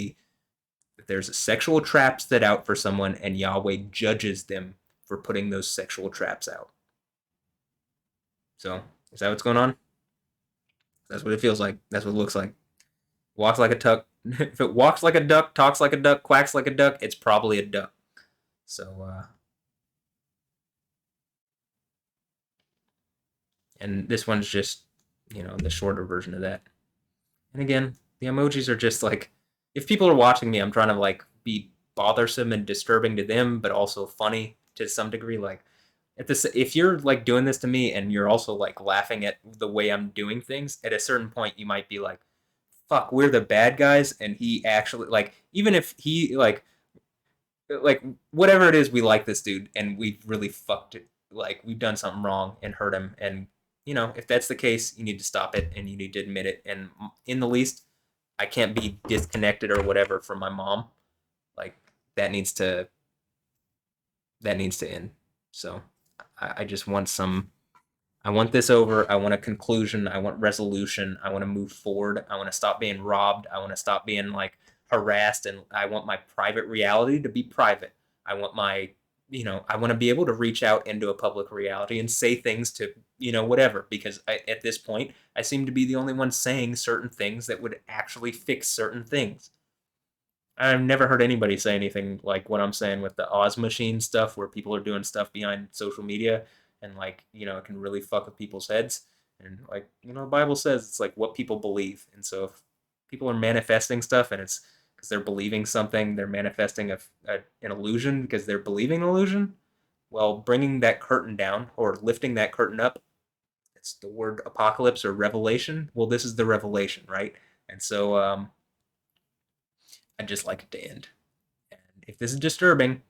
there's a sexual traps set out for someone, and Yahweh judges them for putting those sexual traps out. So, is that what's going on? That's what it feels like. That's what it looks like. Walks like a duck. If it walks like a duck, talks like a duck, quacks like a duck, it's probably a duck. So, and this one's just, the shorter version of that. And again, the emojis are just like, if people are watching me, I'm trying to like be bothersome and disturbing to them, but also funny to some degree. Like, if you're like doing this to me and you're also like laughing at the way I'm doing things, at a certain point you might be like, fuck, we're the bad guys, and he actually like, even if he like whatever it is, we like this dude and we've really fucked it, like we've done something wrong and hurt him. And if that's the case, you need to stop it and you need to admit it. And in the least, I can't be disconnected or whatever from my mom. Like that needs to end. So I just want I want this over. I want a conclusion. I want resolution. I want to move forward. I want to stop being robbed. I want to stop being like harassed, and I want my private reality to be private. I want I want to be able to reach out into a public reality and say things to, whatever, because at this point, I seem to be the only one saying certain things that would actually fix certain things. I've never heard anybody say anything like what I'm saying with the Oz machine stuff, where people are doing stuff behind social media and like, it can really fuck with people's heads. And like, the Bible says it's like what people believe. And so if people are manifesting stuff and it's because they're believing something, they're manifesting an illusion because they're believing an illusion. Well, bringing that curtain down or lifting that curtain up, it's the word apocalypse or revelation. Well, this is the revelation, right? And so I'd just like it to end. And if this is disturbing,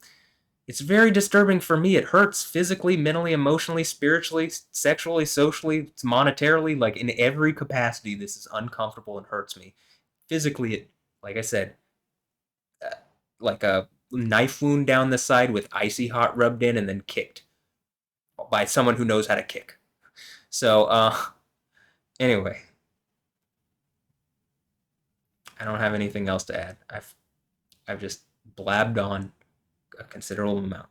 it's very disturbing for me. It hurts physically, mentally, emotionally, spiritually, sexually, socially, monetarily, like in every capacity. This is uncomfortable and hurts me. Physically, it, like I said, uh, like a knife wound down the side with icy hot rubbed in and then kicked by someone who knows how to kick. So, anyway, I don't have anything else to add. I've just blabbed on a considerable amount.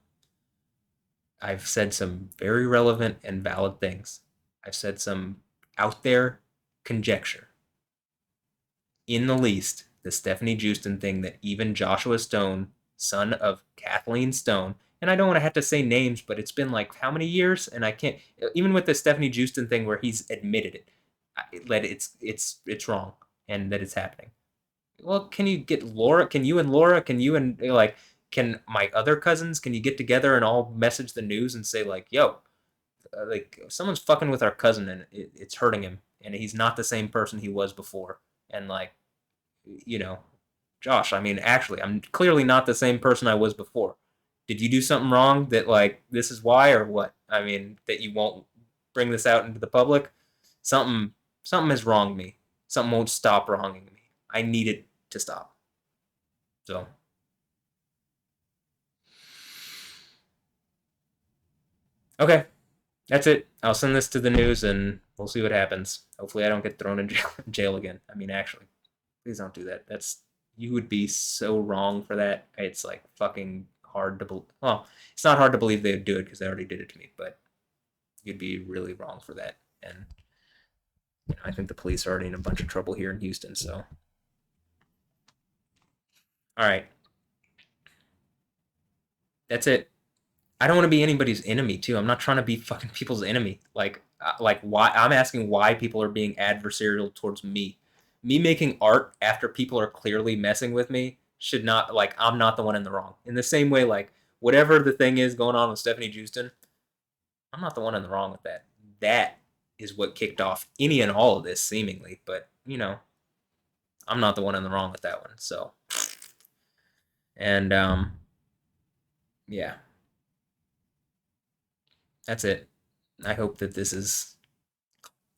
I've said some very relevant and valid things. I've said some out there conjecture. In the least, the Stefanie Joosten thing that even Joshua Stone, son of Kathleen Stone, and I don't want to have to say names, but it's been like how many years, and I can't. Even with the Stefanie Joosten thing, where he's admitted it, that it's wrong and that it's happening. Well, can you get Laura? Can you and Laura? Can you and like? Can my other cousins? Can you get together and all message the news and say like, "Yo, like someone's fucking with our cousin and it's hurting him, and he's not the same person he was before," and like, you know, Josh, I mean, actually, I'm clearly not the same person I was before. Did you do something wrong that like this is why or what? I mean, that you won't bring this out into the public? Something something has wronged me. Something won't stop wronging me. I need it to stop. So, okay, that's it. I'll send this to the news and we'll see what happens. Hopefully, I don't get thrown in jail again. I mean, actually, please don't do that. That's you would be so wrong for that. It's like fucking hard to believe. Well, it's not hard to believe they would do it because they already did it to me, but you'd be really wrong for that. And I think the police are already in a bunch of trouble here in Houston. So, all right, that's it. I don't want to be anybody's enemy too. I'm not trying to be fucking people's enemy. Like why I'm asking why people are being adversarial towards me. Me making art after people are clearly messing with me should not like I'm not the one in the wrong. In the same way, like whatever the thing is going on with Stefanie Joosten, I'm not the one in the wrong with that. That is what kicked off any and all of this seemingly, but I'm not the one in the wrong with that one. So, and yeah, that's it. I hope that this is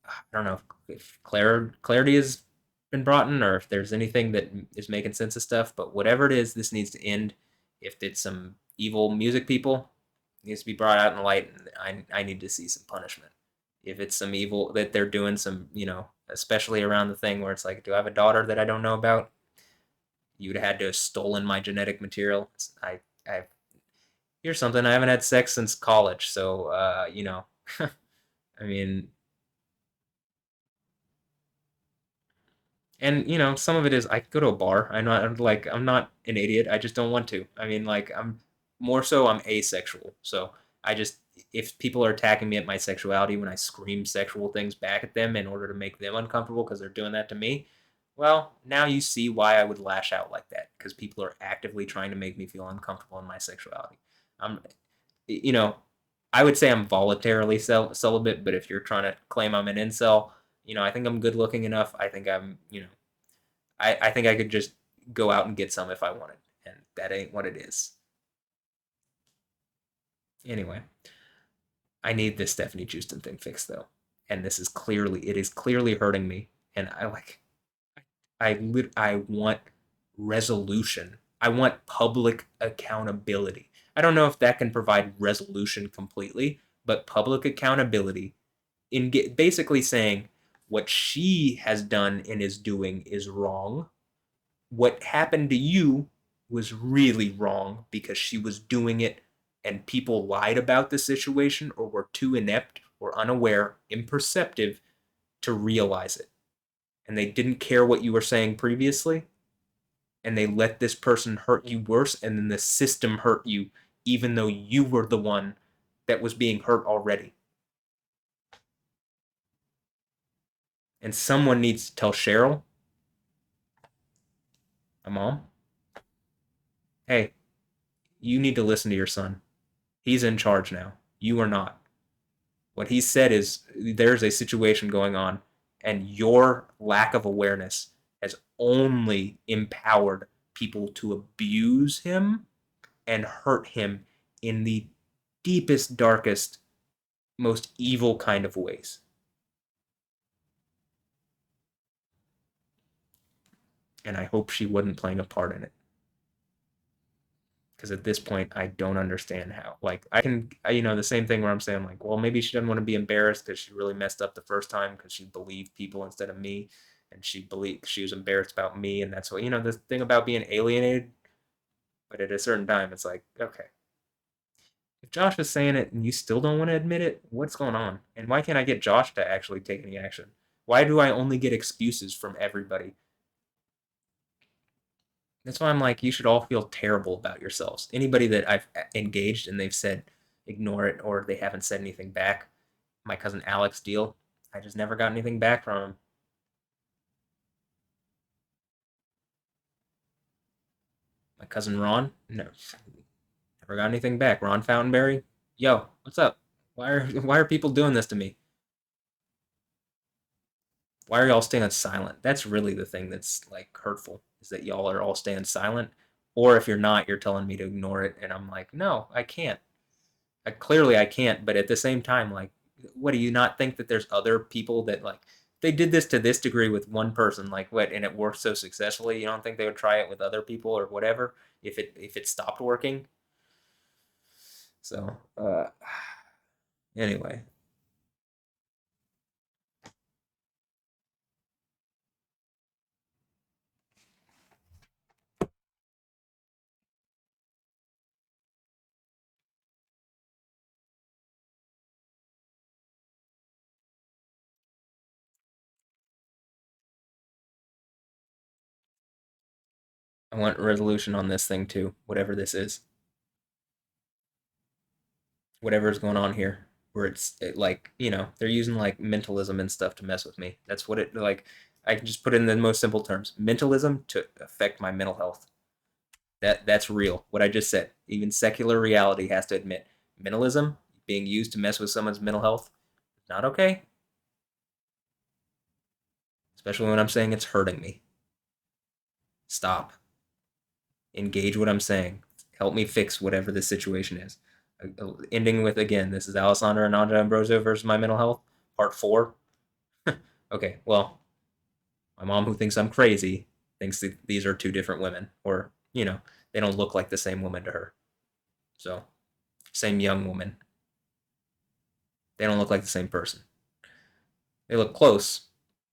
I don't know if clarity has been brought in or if there's anything that is making sense of stuff, but whatever it is, this needs to end. If it's some evil music people, it needs to be brought out in the light, and I need to see some punishment. If it's some evil that they're doing, some especially around the thing where it's like, do I have a daughter that I don't know about? You'd have had to have stolen my genetic material. I here's something I haven't had sex since college, so I mean, and some of it is I go to a bar. I'm not an idiot. I just don't want to. I mean, like I'm more so I'm asexual. So I just if people are attacking me at my sexuality when I scream sexual things back at them in order to make them uncomfortable because they're doing that to me, well, now you see why I would lash out like that because people are actively trying to make me feel uncomfortable in my sexuality. I'm you know, I would say I'm voluntarily celibate, but if you're trying to claim I'm an incel, I think I'm good looking enough. I think I think I could just go out and get some if I wanted, and that ain't what it is. Anyway, I need this Stefanie Joosten thing fixed though, and it is clearly hurting me, and I want resolution. I want public accountability. I don't know if that can provide resolution completely, but public accountability in basically saying what she has done and is doing is wrong. What happened to you was really wrong because she was doing it and people lied about the situation or were too inept or unaware, imperceptive to realize it. And they didn't care what you were saying previously and they let this person hurt you worse and then the system hurt you even though you were the one that was being hurt already. And someone needs to tell Cheryl, my mom, hey, you need to listen to your son. He's in charge now. You are not. What he said is there's a situation going on, and your lack of awareness has only empowered people to abuse him and hurt him in the deepest, darkest, most evil kind of ways. And I hope she wasn't playing a part in it. Because at this point, I don't understand how. Like, I can, the same thing where I'm saying, like, well, maybe she doesn't want to be embarrassed because she really messed up the first time because she believed people instead of me. And she believed she was embarrassed about me. And that's what, the thing about being alienated. But at a certain time, it's like, okay, if Josh is saying it and you still don't want to admit it, what's going on? And why can't I get Josh to actually take any action? Why do I only get excuses from everybody? That's why I'm like, you should all feel terrible about yourselves. Anybody that I've engaged and they've said ignore it or they haven't said anything back, my cousin Alex deal, I just never got anything back from him. My cousin Ron, no, never got anything back. Ron Fountainberry, yo, what's up? Why are people doing this to me? Why are y'all staying silent? That's really the thing that's like hurtful is that y'all are all staying silent. Or if you're not, you're telling me to ignore it, and I'm like, no, I can't. Clearly I can't, but at the same time, like, what do you not think that there's other people that like they did this to this degree with one person, like what, and it worked so successfully? You don't think they would try it with other people or whatever if it stopped working? So anyway, I want resolution on this thing too, whatever this is, whatever is going on here. Where like they're using like mentalism and stuff to mess with me. That's what it like. I can just put it in the most simple terms: mentalism to affect my mental health. That's real. What I just said. Even secular reality has to admit mentalism being used to mess with someone's mental health, not okay. Especially when I'm saying it's hurting me. Stop. Engage what I'm saying. Help me fix whatever the situation is. Ending with again, this is Alessandra Anja Ambrosio versus my mental health, part 4. Okay, well, my mom who thinks I'm crazy thinks that these are two different women, or they don't look like the same woman to her. So, same young woman. They don't look like the same person. They look close.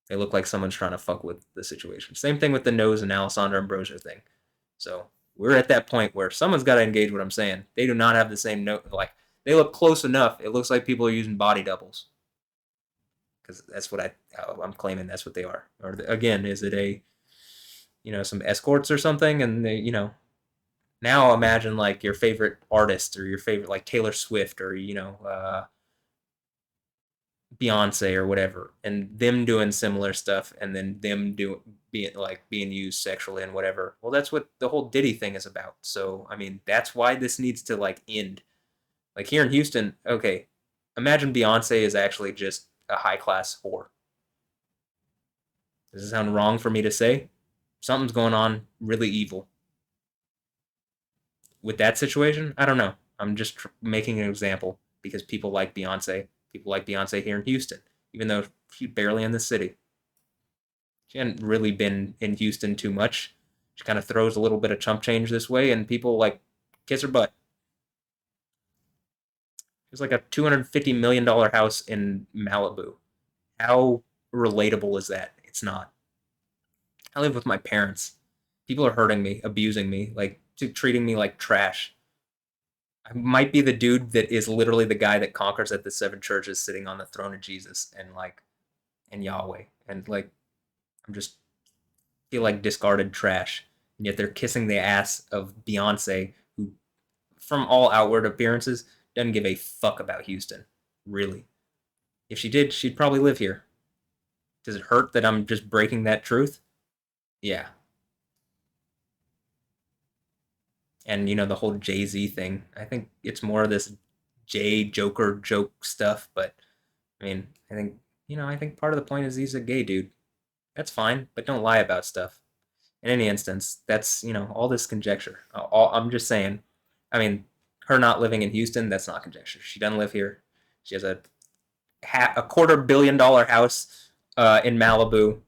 They look like someone's trying to fuck with the situation. Same thing with the nose and Alessandra Ambrosio thing. So we're at that point where someone's got to engage what I'm saying. They do not have the same note. Like they look close enough. It looks like people are using body doubles because that's what I'm claiming. That's what they are. Or again, is it a some escorts or something? And they now imagine like your favorite artist or your favorite like Taylor Swift or Beyonce or whatever, and them doing similar stuff, and then them being used sexually and whatever. Well, that's what the whole Diddy thing is about. So I mean, that's why this needs to like end. Like here in Houston, okay, imagine Beyonce is actually just a high class whore. Does it sound wrong for me to say? Something's going on really evil with that situation. I don't know. I'm just making an example because people like Beyonce. People like Beyonce here in Houston, even though she's barely in the city. She hadn't really been in Houston too much. She kind of throws a little bit of chump change this way, and people like kiss her butt. It's like a $250 million house in Malibu. How relatable is that? It's not. I live with my parents. People are hurting me, abusing me, like treating me like trash. I might be the dude that is literally the guy that conquers at the seven churches, sitting on the throne of Jesus and like and Yahweh, and like I'm just feel like discarded trash. And yet they're kissing the ass of Beyonce, who, from all outward appearances, doesn't give a fuck about Houston. Really. If she did, she'd probably live here. Does it hurt that I'm just breaking that truth? Yeah. And the whole Jay-Z thing. I think it's more of this Jay Joker joke stuff, but I mean, I think part of the point is he's a gay dude. That's fine, but don't lie about stuff. In any instance, that's, all this conjecture. I'm just saying, I mean, her not living in Houston, that's not conjecture. She doesn't live here. She has a $250 million house in Malibu.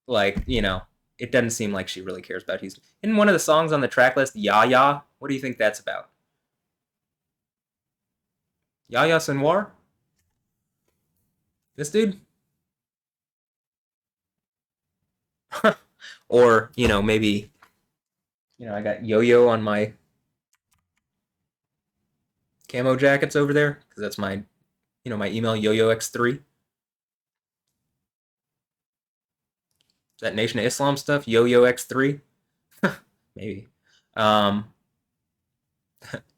Like, it doesn't seem like she really cares about Houston. In one of the songs on the track list, Ya Ya, what do you think that's about? Yaya Senwar? This dude? Or, maybe, I got Yo Yo on my camo jackets over there because that's my email Yo Yo X3. Is that Nation of Islam stuff? Yo Yo X3? Maybe. Um,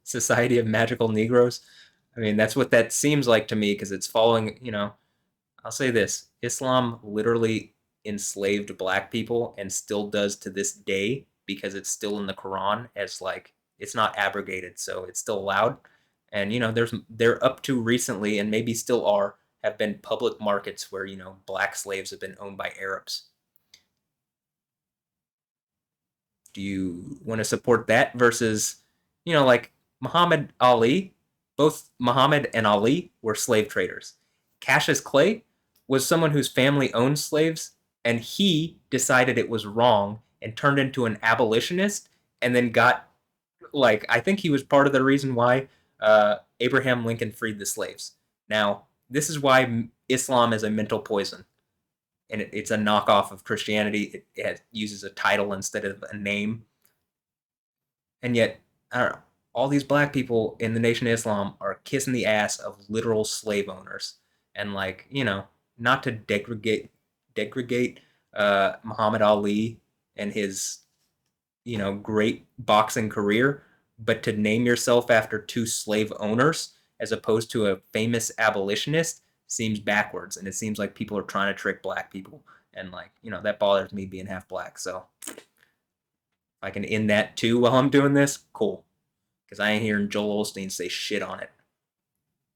Society of Magical Negroes. I mean, that's what that seems like to me because it's following, I'll say this: Islam literally enslaved black people and still does to this day because it's still in the Quran as like it's not abrogated, so it's still allowed. And they're up to recently and maybe still are have been public markets where black slaves have been owned by Arabs. Do you want to support that versus, like Muhammad Ali? Both Muhammad and Ali were slave traders. Cassius Clay was someone whose family owned slaves, and he decided it was wrong and turned into an abolitionist, and then got like I think he was part of the reason why Abraham Lincoln freed the slaves. Now, this is why Islam is a mental poison and it's a knockoff of Christianity. It uses a title instead of a name, and yet I don't know. All these black people in the Nation of Islam are kissing the ass of literal slave owners, and like not to degrade Muhammad Ali and his great boxing career, but to name yourself after two slave owners as opposed to a famous abolitionist seems backwards, and it seems like people are trying to trick black people, and like that bothers me being half black. So if I can end that too while I'm doing this, cool, because I ain't hearing Joel Osteen say shit on it.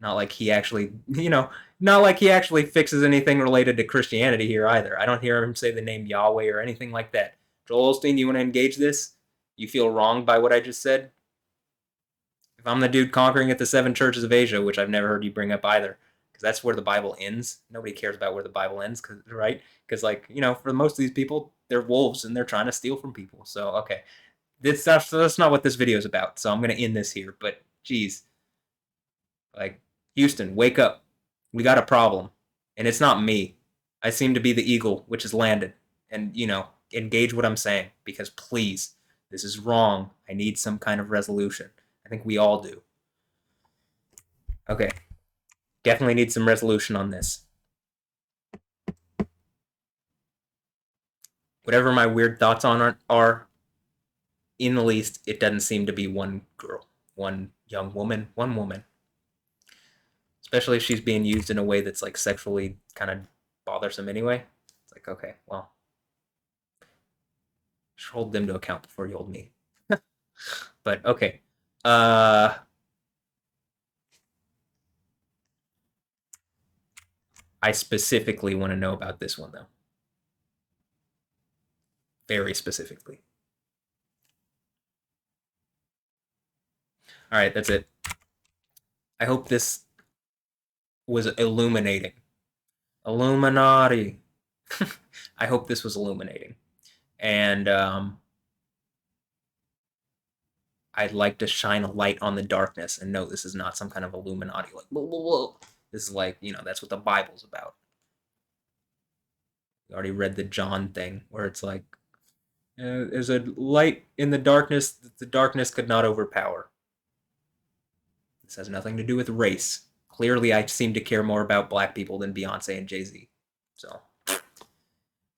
Not like he actually, not like he actually fixes anything related to Christianity here either. I don't hear him say the name Yahweh or anything like that. Joel Osteen, you want to engage this? You feel wronged by what I just said? If I'm the dude conquering at the seven churches of Asia, which I've never heard you bring up either, because that's where the Bible ends. Nobody cares about where the Bible ends, right? Because like for most of these people, they're wolves and they're trying to steal from people. So okay, that's not what this video is about. So I'm gonna end this here. But geez, like Houston, wake up. We got a problem, and it's not me. I seem to be the eagle, which has landed. And engage what I'm saying because please, this is wrong. I need some kind of resolution. I think we all do. Okay, definitely need some resolution on this. Whatever my weird thoughts on are, in the least, it doesn't seem to be one girl, one young woman, one woman. Especially if she's being used in a way that's like sexually kind of bothersome anyway. It's like, okay, well, just hold them to account before you hold me. But okay. Uh I specifically want to know about this one though. Very specifically. All right, that's it. I hope this was illuminating. Illuminati. I hope this was illuminating. And I'd like to shine a light on the darkness and know this is not some kind of Illuminati. Like, whoa, whoa, whoa. This is like, that's what the Bible's about. We already read the John thing where it's like, there's a light in the darkness that the darkness could not overpower. This has nothing to do with race. Clearly, I seem to care more about black people than Beyonce and Jay-Z. So,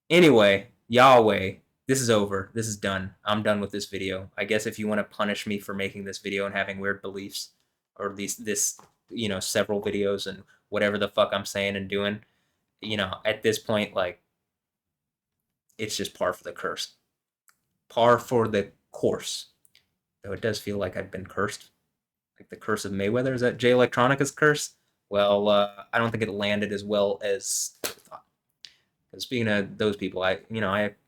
anyway, Yahweh, this is over. This is done. I'm done with this video. I guess if you want to punish me for making this video and having weird beliefs, or this, several videos and whatever the fuck I'm saying and doing, at this point, like, it's just par for the curse. Par for the course. Though it does feel like I've been cursed. Like the curse of Mayweather. Is that Jay Electronica's curse? Well, I don't think it landed as well as I thought. Because speaking of those people, I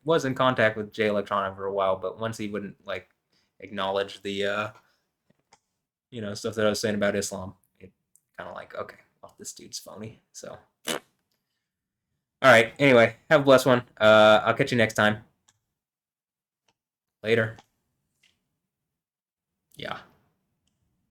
was in contact with Jay Electronica for a while, but once he wouldn't like acknowledge the stuff that I was saying about Islam, it kind of like, okay, well, this dude's phony. So, all right. Anyway, have a blessed one. I'll catch you next time. Later. Yeah.